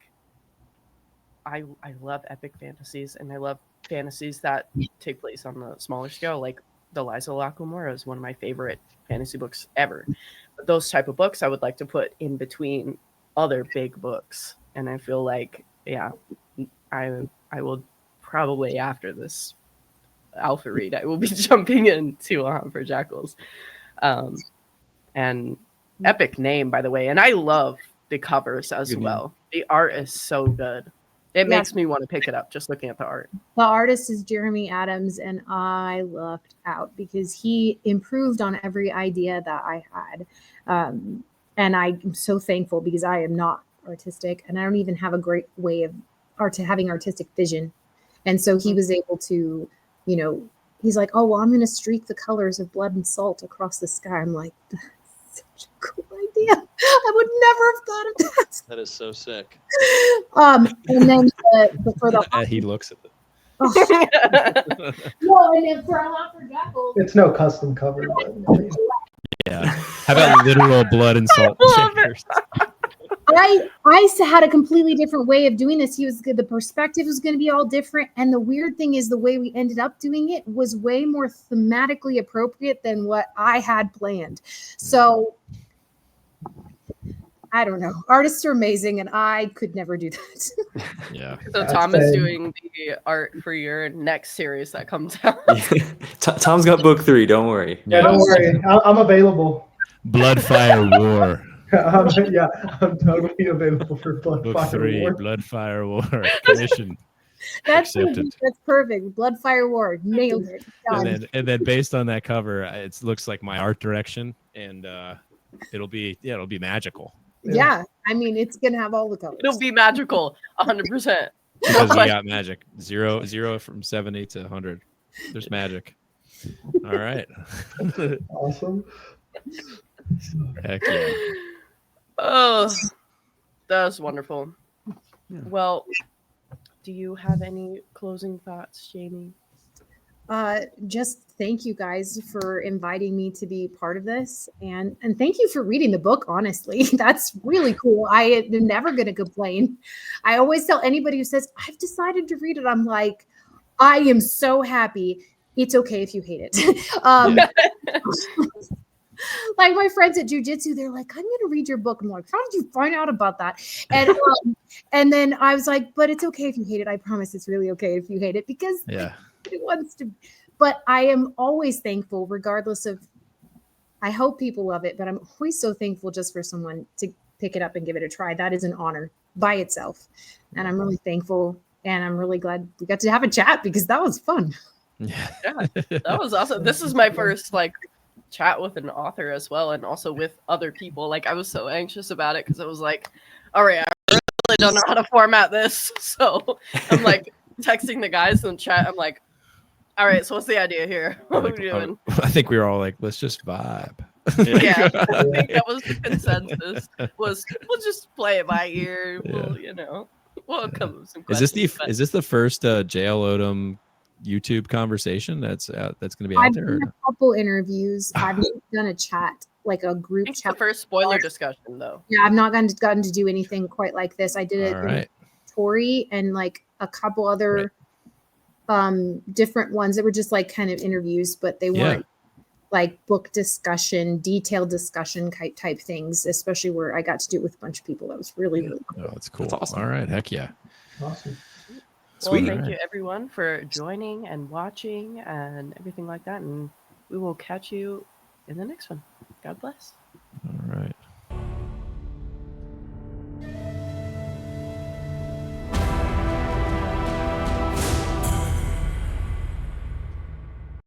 I love epic fantasies, and I love fantasies that take place on a smaller scale. Like The Lies of Lacomora is one of my favorite fantasy books ever. But those type of books I would like to put in between other big books. And I feel like, I will probably, after this alpha read, I will be jumping into for Jackals. And epic name, by the way. And I love the covers as well. The art is so good. It makes me want to pick it up just looking at the art. The artist is Jeremy Adams, and I lucked out because he improved on every idea that I had. And I'm so thankful because I am not artistic, and I don't even have a great way of having artistic vision. And so he was able to, he's like, oh, well, I'm going to streak the colors of blood and salt across the sky. I'm like, that's such a cool idea. I would never have thought of that. That is so sick. And then for the he looks at it. Well, and then for Jackals, It's no custom cover, but yeah. How about literal blood and salt shakers? I had a completely different way of doing this. The perspective was going to be all different. And the weird thing is the way we ended up doing it was way more thematically appropriate than what I had planned. So I don't know. Artists are amazing, and I could never do that. Yeah. So Tom is doing the art for your next series that comes out. Tom's got book 3. Don't worry. yeah, don't worry. I'm available. Blood, Fire, War. I'm totally available for Blood, Book Fire, 3, War. Blood, Fire, War. Commission. That's Accepted. perfect. Blood, Fire, War. Nailed it. Done. And then based on that cover, it looks like my art direction, and it'll be magical. Yeah. I mean, it's going to have all the colors. It'll be magical, 100%. Because we got magic. Zero from 70 to 100. There's magic. All right. Awesome. Heck yeah. Oh, that was wonderful. Yeah. Well, do you have any closing thoughts, Jamie? Just thank you guys for inviting me to be part of this, and thank you for reading the book. Honestly, that's really cool. I am never going to complain. I always tell anybody who says I've decided to read it, I'm like, I am so happy. It's okay if you hate it. Like my friends at jiu-jitsu, they're like, I'm going to read your book. I'm like, how did you find out about that? And then I was like, but it's okay if you hate it. I promise it's really okay if you hate it, because it wants to. But I am always thankful, regardless of, I hope people love it, but I'm always so thankful just for someone to pick it up and give it a try. That is an honor by itself. And I'm really thankful, and I'm really glad we got to have a chat, because that was fun. Yeah, that was awesome. This is my first chat with an author as well, and also with other people. I was so anxious about it, because I was like, all right, I really don't know how to format this. So I'm texting the guys in the chat. I'm like, all right, so what's the idea here? What are we doing? I think we were all like, let's just vibe. Yeah, I think that was the consensus. We'll just play it by ear. We'll come up with some questions. Is this the first JL Odom YouTube conversation that's going to be out there? I've done a couple interviews. I've done a chat, like a group chat. The first spoiler discussion, though. Yeah, I've not gotten to do anything quite like this. I did it with Tori and a couple other different ones that were just kind of interviews, but they weren't book discussion, detailed discussion type things, especially where I got to do it with a bunch of people. That was really, really cool. Oh, that's cool. That's awesome. All right. Heck yeah. Awesome. Well, thank you everyone for joining and watching and everything like that. And we will catch you in the next one. God bless.